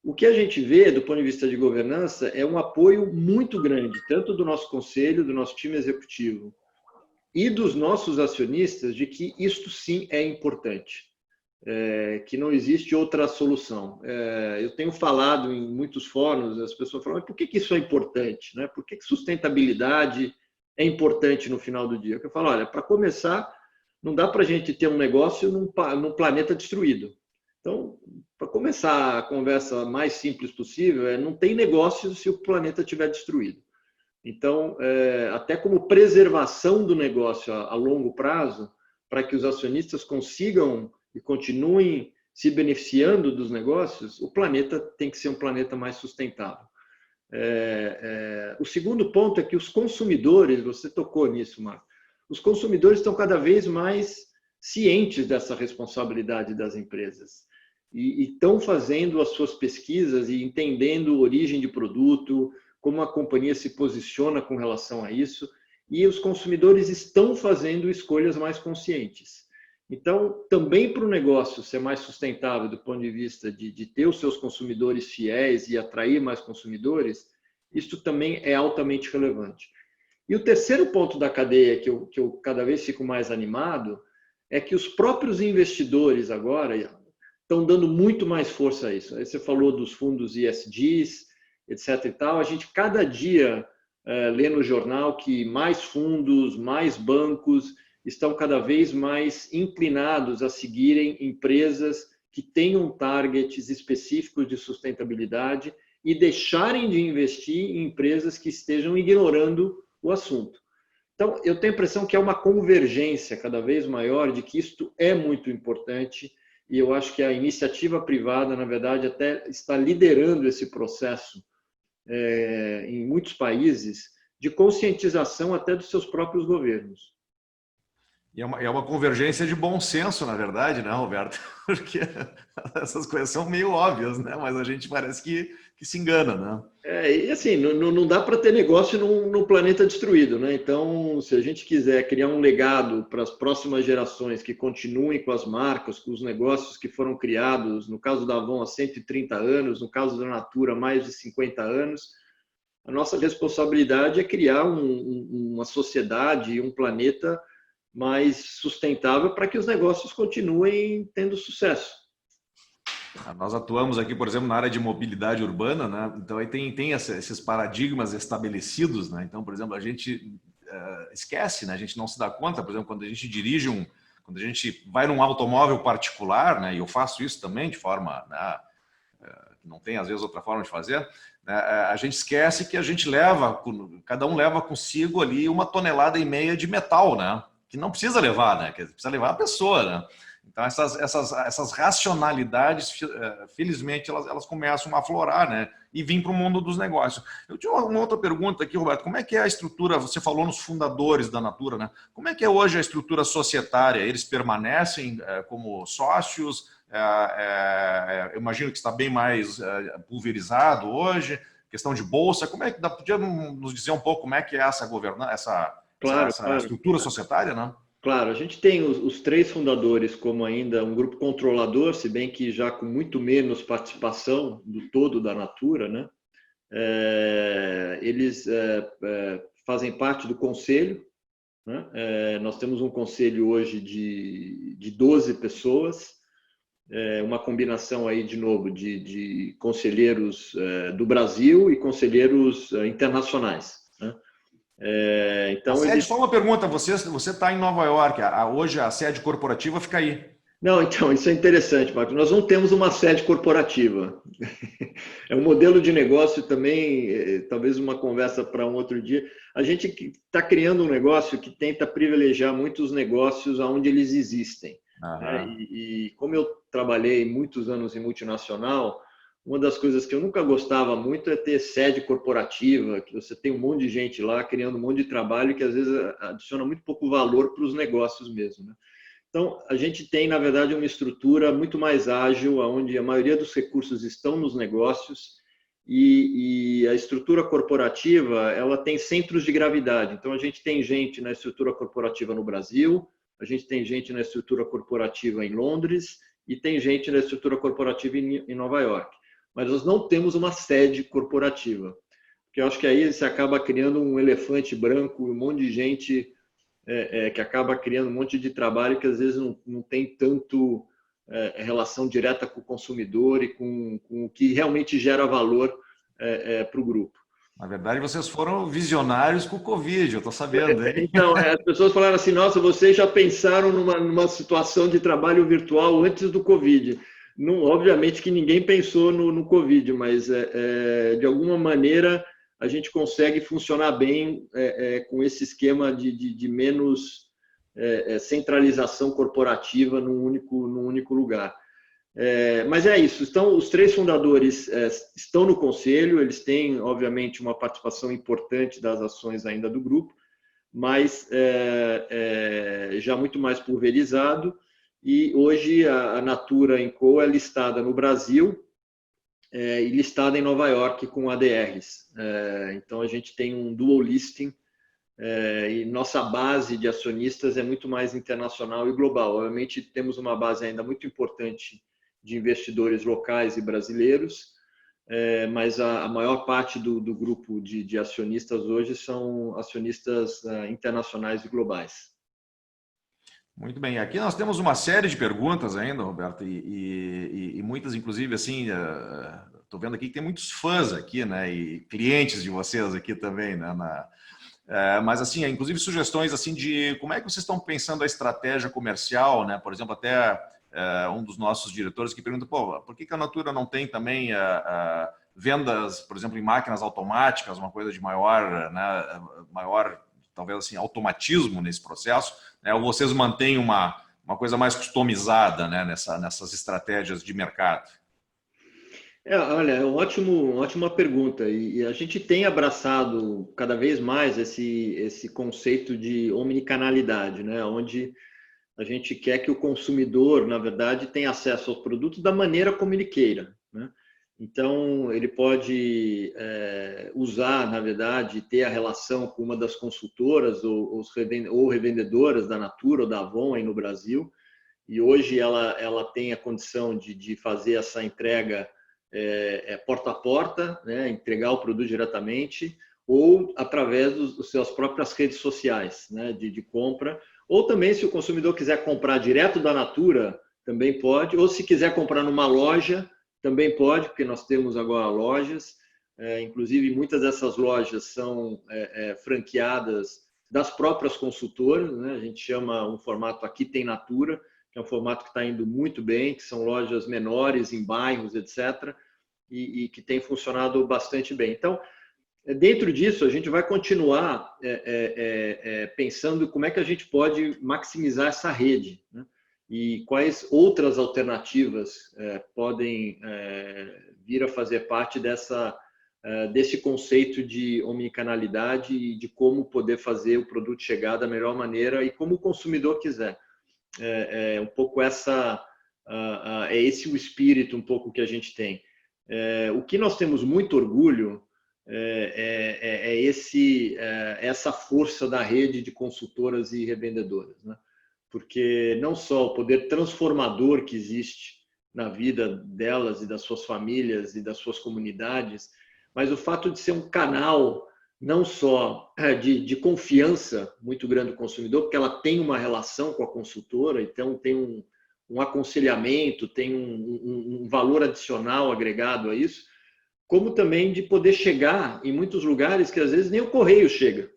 O que a gente vê, do ponto de vista de governança, é um apoio muito grande, tanto do nosso conselho, do nosso time executivo e dos nossos acionistas, de que isto sim é importante, que não existe outra solução. Eu tenho falado em muitos fóruns, as pessoas falam, mas por que isso é importante? Né? Por que sustentabilidade é importante no final do dia? Eu falo, olha, para começar, não dá para a gente ter um negócio num planeta destruído. Então, para começar a conversa mais simples possível, não tem negócio se o planeta estiver destruído. Então, até como preservação do negócio a longo prazo, para que os acionistas consigam e continuem se beneficiando dos negócios, o planeta tem que ser um planeta mais sustentável. O segundo ponto é que os consumidores, você tocou nisso, Marco, os consumidores estão cada vez mais cientes dessa responsabilidade das empresas e estão fazendo as suas pesquisas e entendendo a origem de produto, como a companhia se posiciona com relação a isso, e os consumidores estão fazendo escolhas mais conscientes. Então, também para o negócio ser mais sustentável do ponto de vista de ter os seus consumidores fiéis e atrair mais consumidores, isso também é altamente relevante. E o terceiro ponto da cadeia, que eu cada vez fico mais animado, é que os próprios investidores agora estão dando muito mais força a isso. Aí você falou dos fundos ESGs, etc. e tal. A gente cada dia lê no jornal que mais fundos, mais bancos estão cada vez mais inclinados a seguirem empresas que tenham targets específicos de sustentabilidade e deixarem de investir em empresas que estejam ignorando o assunto. Então, eu tenho a impressão que há uma convergência cada vez maior de que isto é muito importante e eu acho que a iniciativa privada, na verdade, até está liderando esse processo em muitos países de conscientização até dos seus próprios governos. E é uma convergência de bom senso, na verdade, né, Roberto? Porque essas coisas são meio óbvias, né? Mas a gente parece que se engana, né? E assim, não dá para ter negócio num planeta destruído, né? Então, se a gente quiser criar um legado para as próximas gerações que continuem com as marcas, com os negócios que foram criados, no caso da Avon há 130 anos, no caso da Natura há mais de 50 anos, a nossa responsabilidade é criar uma sociedade e um planeta mais sustentável para que os negócios continuem tendo sucesso. Nós atuamos aqui, por exemplo, na área de mobilidade urbana, né? Então aí tem esses paradigmas estabelecidos, né? Então, por exemplo, a gente esquece, né? A gente não se dá conta, por exemplo, quando a gente dirige quando a gente vai num automóvel particular, né? E eu faço isso também de forma, né? Não tem às vezes outra forma de fazer, né? A gente esquece que a gente cada um leva consigo ali 1,5 toneladas de metal, né? Que não precisa levar, né? Precisa levar a pessoa, né? Então, essas racionalidades, felizmente, elas começam a aflorar, né? E vir para o mundo dos negócios. Eu tinha uma outra pergunta aqui, Roberto. Como é que é a estrutura, você falou nos fundadores da Natura, né? Como é que é hoje a estrutura societária? Eles permanecem como sócios? Eu imagino que está bem mais pulverizado hoje. Questão de bolsa. Como é que podia nos dizer um pouco como é que é essa governança, essa estrutura societária, né? Claro, a gente tem os 3 fundadores como ainda um grupo controlador, se bem que já com muito menos participação do todo da Natura, né? Eles fazem parte do conselho, né? Nós temos um conselho hoje de 12 pessoas, uma combinação aí, de novo, de conselheiros do Brasil e conselheiros internacionais, né? Então, só uma pergunta, você está em Nova York, hoje a sede corporativa fica aí. Não, então, isso é interessante, Marcos. Nós não temos uma sede corporativa. É um modelo de negócio também, talvez uma conversa para um outro dia. A gente está criando um negócio que tenta privilegiar muitos negócios onde eles existem. E como eu trabalhei muitos anos em multinacional, uma das coisas que eu nunca gostava muito é ter sede corporativa, que você tem um monte de gente lá criando um monte de trabalho que às vezes adiciona muito pouco valor para os negócios mesmo, né? Então, a gente tem, na verdade, uma estrutura muito mais ágil, onde a maioria dos recursos estão nos negócios e a estrutura corporativa ela tem centros de gravidade. Então, a gente tem gente na estrutura corporativa no Brasil, a gente tem gente na estrutura corporativa em Londres e tem gente na estrutura corporativa em Nova York. Mas nós não temos uma sede corporativa, porque eu acho que aí você acaba criando um elefante branco, um monte de gente que acaba criando um monte de trabalho que às vezes não tem tanto relação direta com o consumidor e com o que realmente gera valor para o grupo. Na verdade, vocês foram visionários com o Covid, eu estou sabendo, hein? Então, as pessoas falaram assim, nossa, vocês já pensaram numa situação de trabalho virtual antes do Covid. Não, obviamente que ninguém pensou no Covid, mas de alguma maneira a gente consegue funcionar bem com esse esquema de menos centralização corporativa num único lugar. Mas é isso, os 3 fundadores estão no conselho, eles têm, obviamente, uma participação importante das ações ainda do grupo, mas já muito mais pulverizado, e hoje a Natura & Co é listada no Brasil e listada em Nova York com ADRs. Então, a gente tem um dual listing, e nossa base de acionistas é muito mais internacional e global. Obviamente, temos uma base ainda muito importante de investidores locais e brasileiros, mas a maior parte do grupo de acionistas hoje são acionistas internacionais e globais. Muito bem. Aqui nós temos uma série de perguntas ainda, Roberto, e muitas, inclusive, assim, estou vendo aqui que tem muitos fãs aqui, né, e clientes de vocês aqui também, né, mas, assim, inclusive sugestões assim de como é que vocês estão pensando a estratégia comercial, né? Por exemplo, até um dos nossos diretores que pergunta, pô, por que a Natura não tem também vendas, por exemplo, em máquinas automáticas, uma coisa de maior, né, talvez assim, automatismo nesse processo, né? Ou vocês mantêm uma coisa mais customizada, né, nessas estratégias de mercado? Olha, ótima pergunta. E a gente tem abraçado cada vez mais esse conceito de omnicanalidade, né? Onde a gente quer que o consumidor, na verdade, tenha acesso aos produtos da maneira como ele queira, né? Então, ele pode usar, na verdade, ter a relação com uma das consultoras ou revendedoras da Natura ou da Avon aí no Brasil. E hoje ela tem a condição de fazer essa entrega porta a porta, né, entregar o produto diretamente, ou através das suas próprias redes sociais, né, de compra, ou também se o consumidor quiser comprar direto da Natura, também pode, ou se quiser comprar numa loja, também pode, porque nós temos agora lojas, inclusive muitas dessas lojas são franqueadas das próprias consultoras, né, a gente chama um formato Aqui Tem Natura, que é um formato que está indo muito bem, que são lojas menores em bairros, etc., e que tem funcionado bastante bem. Então, dentro disso, a gente vai continuar pensando como é que a gente pode maximizar essa rede, né? E quais outras alternativas podem vir a fazer parte desse conceito de omnicanalidade e de como poder fazer o produto chegar da melhor maneira e como o consumidor quiser. Um pouco esse o espírito um pouco que a gente tem. O que nós temos muito orgulho essa força da rede de consultoras e revendedoras, né? Porque não só o poder transformador que existe na vida delas e das suas famílias e das suas comunidades, mas o fato de ser um canal não só de confiança muito grande do consumidor, porque ela tem uma relação com a consultora, então tem um aconselhamento, tem um valor adicional agregado a isso, como também de poder chegar em muitos lugares que às vezes nem o correio chega.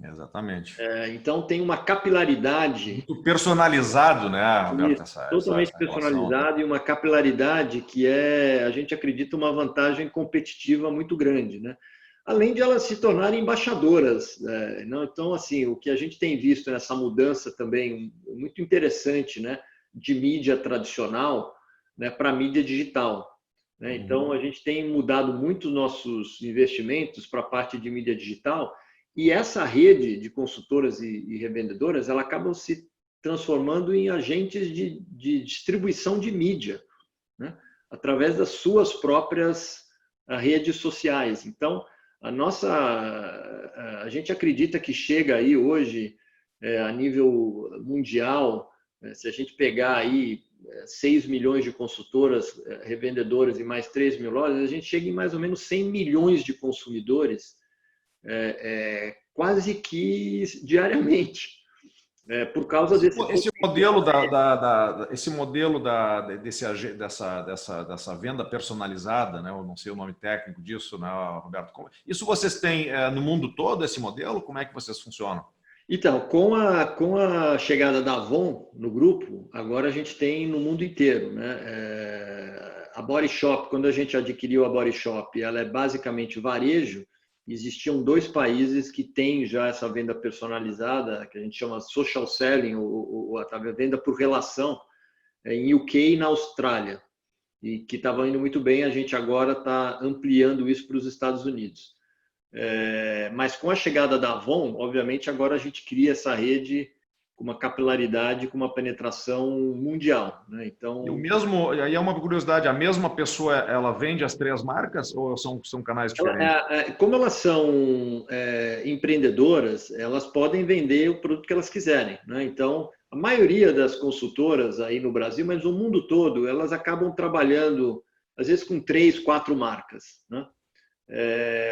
Exatamente. Então tem uma capilaridade... Muito personalizado, né, Roberto? Totalmente personalizado e uma capilaridade que a gente acredita, uma vantagem competitiva muito grande, né? Além de elas se tornarem embaixadoras, né? Então, assim, o que a gente tem visto nessa mudança também muito interessante, né, de mídia tradicional, né, para mídia digital, né? Então, a gente tem mudado muito nossos investimentos para a parte de mídia digital e essa rede de consultoras e revendedoras, ela acabam se transformando em agentes de distribuição de mídia, né, através das suas próprias redes sociais. Então, a gente acredita que chega aí hoje, a nível mundial, se a gente pegar aí 6 milhões de consultoras, revendedoras e mais 3 mil lojas, a gente chega em mais ou menos 100 milhões de consumidores, quase que diariamente. Por causa desse modelo dessa venda personalizada, né? Eu não sei o nome técnico disso, né, Roberto? Isso vocês têm no mundo todo, esse modelo? Como é que vocês funcionam? Então, com a chegada da Avon no grupo, agora a gente tem no mundo inteiro, né? A Body Shop, quando a gente adquiriu a Body Shop, ela é basicamente varejo. Existiam 2 países que têm já essa venda personalizada, que a gente chama social selling, a venda por relação, em UK e na Austrália, e que estava indo muito bem. A gente agora está ampliando isso para os Estados Unidos. Mas com a chegada da Avon, obviamente, agora a gente cria essa rede com uma capilaridade, com uma penetração mundial, né? Então, aí é uma curiosidade, a mesma pessoa, ela vende as 3 marcas ou são canais diferentes? Como elas são empreendedoras, elas podem vender o produto que elas quiserem, né? Então, a maioria das consultoras aí no Brasil, mas no mundo todo, elas acabam trabalhando, às vezes, com 3, 4 marcas, né?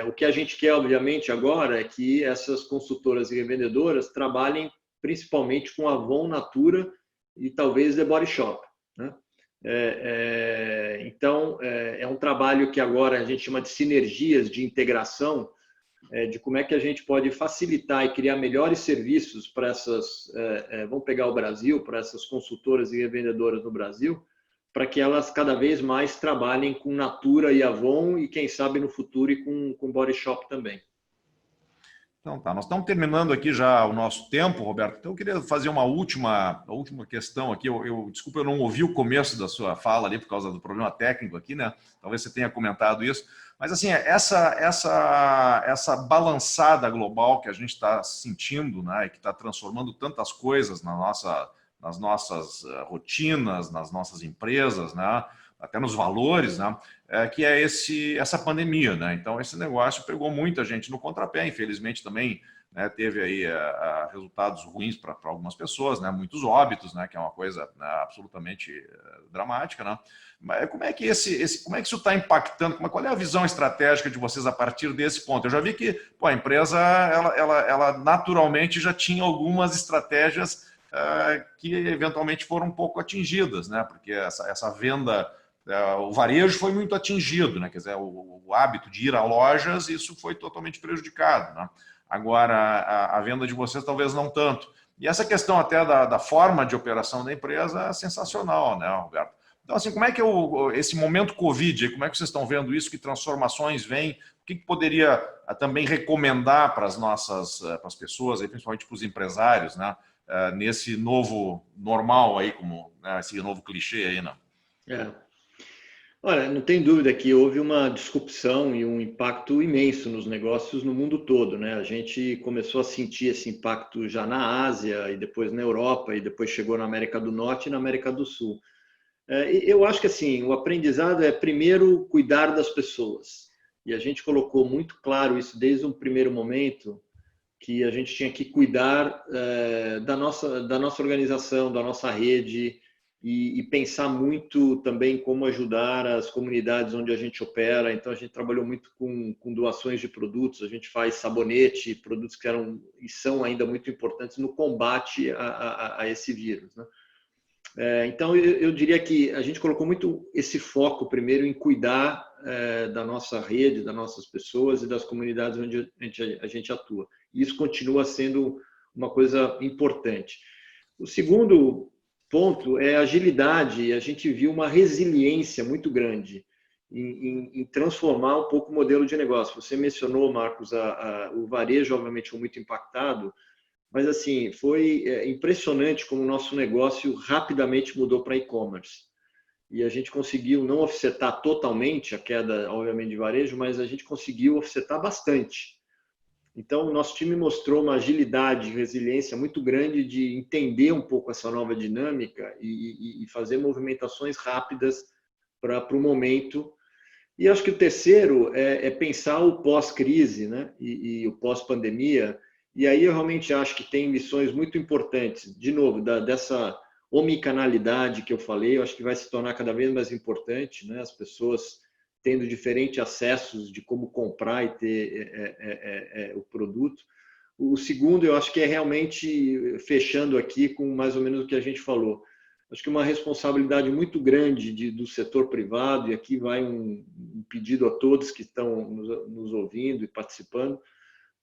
O que a gente quer, obviamente, agora é que essas consultoras e revendedoras trabalhem principalmente com Avon, Natura e talvez The Body Shop, né? Então, é um trabalho que agora a gente chama de sinergias de integração, de como é que a gente pode facilitar e criar melhores serviços para essas, vamos pegar o Brasil, para essas consultoras e revendedoras no Brasil, para que elas cada vez mais trabalhem com Natura e Avon e, quem sabe, no futuro e com Body Shop também. Então tá, nós estamos terminando aqui já o nosso tempo, Roberto. Então eu queria fazer uma última questão aqui. Desculpa, eu não ouvi o começo da sua fala ali por causa do problema técnico aqui, né? Talvez você tenha comentado isso. Mas assim, essa balançada global que a gente está sentindo, né? E que está transformando tantas coisas nas nossas rotinas, nas nossas empresas, né? Até nos valores, né? Que é essa pandemia, né? Então esse negócio pegou muita gente no contrapé, infelizmente também, né, teve aí resultados ruins para algumas pessoas, né? Muitos óbitos, né? Que é uma coisa, né, absolutamente dramática, né? Mas como é que como é que isso está impactando? Qual é a visão estratégica de vocês a partir desse ponto? Eu já vi que a empresa ela naturalmente já tinha algumas estratégias que eventualmente foram um pouco atingidas, né? Porque essa venda, o varejo foi muito atingido, né? Quer dizer, o hábito de ir a lojas, isso foi totalmente prejudicado, né? Agora, a venda de vocês talvez não tanto. E essa questão até da forma de operação da empresa é sensacional, né, Roberto? Então, assim, como é que esse momento Covid, como é que vocês estão vendo isso? Que transformações vêm? O que poderia também recomendar para as pessoas, aí, principalmente para os empresários, né? Nesse novo normal aí, como, né, esse novo clichê aí, não? Olha, não tem dúvida que houve uma disrupção e um impacto imenso nos negócios no mundo todo, né? A gente começou a sentir esse impacto já na Ásia e depois na Europa e depois chegou na América do Norte e na América do Sul. Eu acho que assim, o aprendizado é primeiro cuidar das pessoas. E a gente colocou muito claro isso desde um primeiro momento, que a gente tinha que cuidar da nossa organização, da nossa rede e pensar muito também como ajudar as comunidades onde a gente opera. Então, a gente trabalhou muito com doações de produtos, a gente faz sabonete, produtos que eram e são ainda muito importantes no combate a esse vírus, né? Então, eu diria que a gente colocou muito esse foco primeiro em cuidar da nossa rede, das nossas pessoas e das comunidades onde a gente atua. E isso continua sendo uma coisa importante. O segundo ponto é a agilidade. A gente viu uma resiliência muito grande em transformar um pouco o modelo de negócio. Você mencionou, Marcos, o varejo, obviamente, foi muito impactado, mas assim, foi impressionante como o nosso negócio rapidamente mudou para e-commerce. E a gente conseguiu não offsetar totalmente a queda, obviamente, de varejo, mas a gente conseguiu offsetar bastante. Então, o nosso time mostrou uma agilidade e resiliência muito grande de entender um pouco essa nova dinâmica e fazer movimentações rápidas para o momento. E acho que o terceiro é pensar o pós-crise, né? E o pós-pandemia. E aí eu realmente acho que tem lições muito importantes, de novo, dessa omnicanalidade que eu falei, eu acho que vai se tornar cada vez mais importante, né? As pessoas tendo diferentes acessos de como comprar e ter o produto. O segundo, eu acho que é realmente, fechando aqui com mais ou menos o que a gente falou, acho que uma responsabilidade muito grande do setor privado, e aqui vai um pedido a todos que estão nos ouvindo e participando,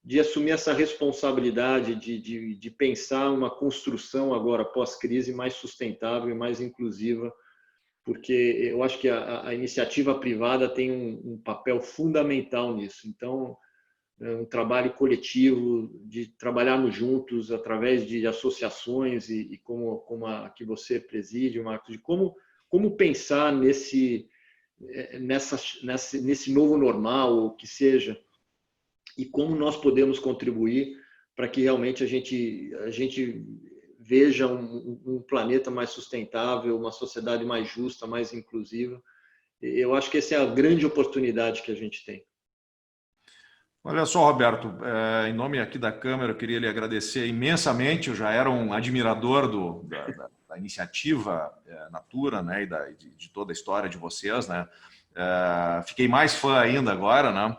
de assumir essa responsabilidade de pensar uma construção agora pós-crise mais sustentável e mais inclusiva, porque eu acho que a iniciativa privada tem um papel fundamental nisso. Então, é um trabalho coletivo, de trabalharmos juntos através de associações e como a que você preside, Marcos, de como pensar nesse novo normal, ou que seja, e como nós podemos contribuir para que realmente a gente veja um planeta mais sustentável, uma sociedade mais justa, mais inclusiva. Eu acho que essa é a grande oportunidade que a gente tem. Olha só, Roberto, em nome aqui da Câmara, eu queria lhe agradecer imensamente. Eu já era um admirador da iniciativa Natura, né, e de toda a história de vocês, né? Fiquei mais fã ainda agora, né?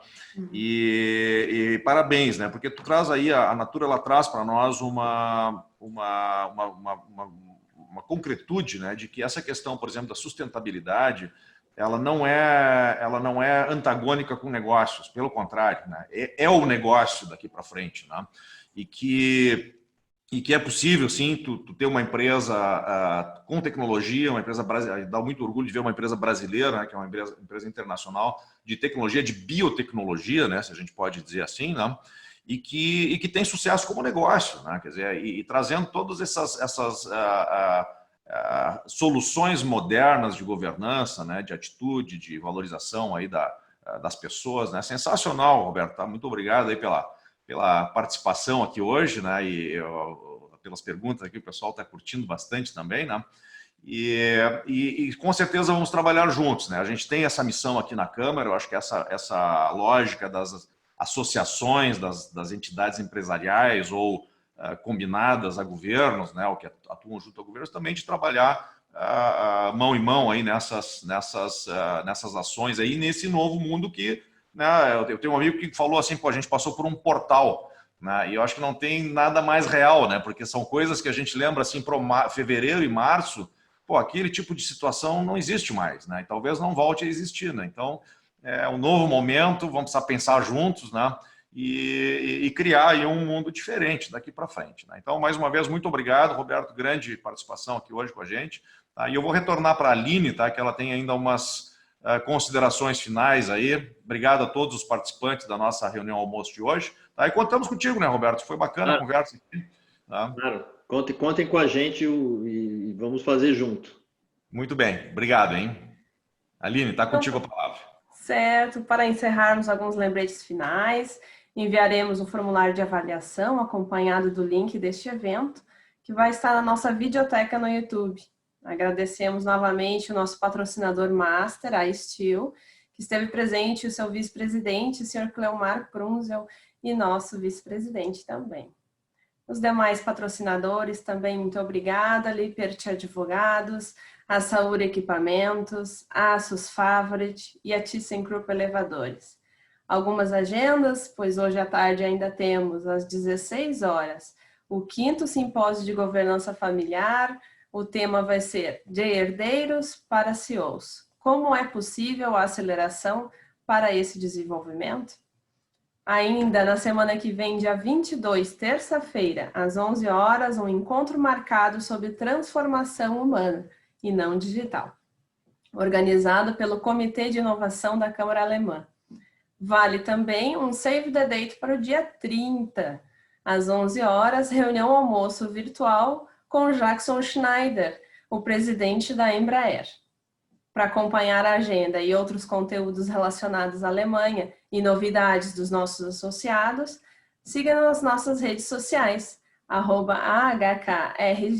E parabéns, né? Porque tu traz aí, a Natura, ela traz para nós uma concretude, né? De que essa questão, por exemplo, da sustentabilidade, ela não é antagônica com negócios, pelo contrário, né? É o negócio daqui para frente, né? E que é possível, sim, tu ter uma empresa com tecnologia, uma empresa brasileira. Dá muito orgulho de ver uma empresa brasileira, né, que é uma empresa internacional de tecnologia, de biotecnologia, né, se a gente pode dizer assim, né, e que tem sucesso como negócio, né, quer dizer, e trazendo todas essas soluções modernas de governança, né, de atitude, de valorização aí das pessoas, né. Sensacional, Roberto, tá? Muito obrigado aí pela participação aqui hoje, né, e pelas perguntas aqui, o pessoal está curtindo bastante também, né, e com certeza vamos trabalhar juntos, né, a gente tem essa missão aqui na Câmara. Eu acho que essa lógica das associações, das entidades empresariais ou combinadas a governos, né, ou que atuam junto a governos, também de trabalhar mão em mão aí nessas ações aí, nesse novo mundo que, né, eu tenho um amigo que falou assim, pô, a gente passou por um portal, né, e eu acho que não tem nada mais real, né, porque são coisas que a gente lembra assim para fevereiro e março, pô, aquele tipo de situação não existe mais, né, e talvez não volte a existir, né, então é um novo momento, vamos precisar pensar juntos, né, e criar aí um mundo diferente daqui para frente, né? Então, mais uma vez, muito obrigado, Roberto, grande participação aqui hoje com a gente, tá? E eu vou retornar para a Aline, tá? Que ela tem ainda umas considerações finais aí. Obrigado a todos os participantes da nossa reunião almoço de hoje, tá? E contamos contigo, né, Roberto? Foi bacana a conversa aqui, tá? Claro, contem com a gente e vamos fazer junto. Muito bem, obrigado, hein? Aline, está contigo a palavra. Certo, para encerrarmos alguns lembretes finais, enviaremos um formulário de avaliação acompanhado do link deste evento, que vai estar na nossa videoteca no YouTube. Agradecemos novamente o nosso patrocinador master, a Steel, que esteve presente, o seu vice-presidente, o Sr. Cleomar Prunzel, e nosso vice-presidente também. Os demais patrocinadores também, muito obrigada, Lippert Advogados, a Saúde Equipamentos, a Asus Favorite e a ThyssenKrupp Elevadores. Algumas agendas, pois hoje à tarde ainda temos, às 16 horas, o 5º Simpósio de Governança Familiar. O tema vai ser de herdeiros para CEOs. Como é possível a aceleração para esse desenvolvimento? Ainda na semana que vem, dia 22, terça-feira, às 11 horas, um encontro marcado sobre transformação humana e não digital, organizado pelo Comitê de Inovação da Câmara Alemã. Vale também um Save the Date para o dia 30, às 11 horas, reunião almoço virtual com Jackson Schneider, o presidente da Embraer. Para acompanhar a agenda e outros conteúdos relacionados à Alemanha e novidades dos nossos associados, siga nas nossas redes sociais, @AHKRGS,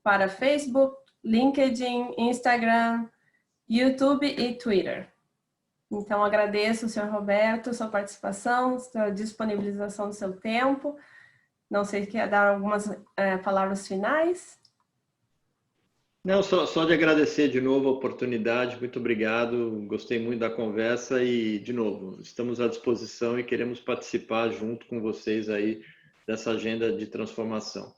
para Facebook, LinkedIn, Instagram, YouTube e Twitter. Então, agradeço, senhor Roberto, a sua participação, a disponibilização do seu tempo. Não sei se quer dar algumas palavras finais. Não, só de agradecer de novo a oportunidade, muito obrigado, gostei muito da conversa e, de novo, estamos à disposição e queremos participar junto com vocês aí dessa agenda de transformação.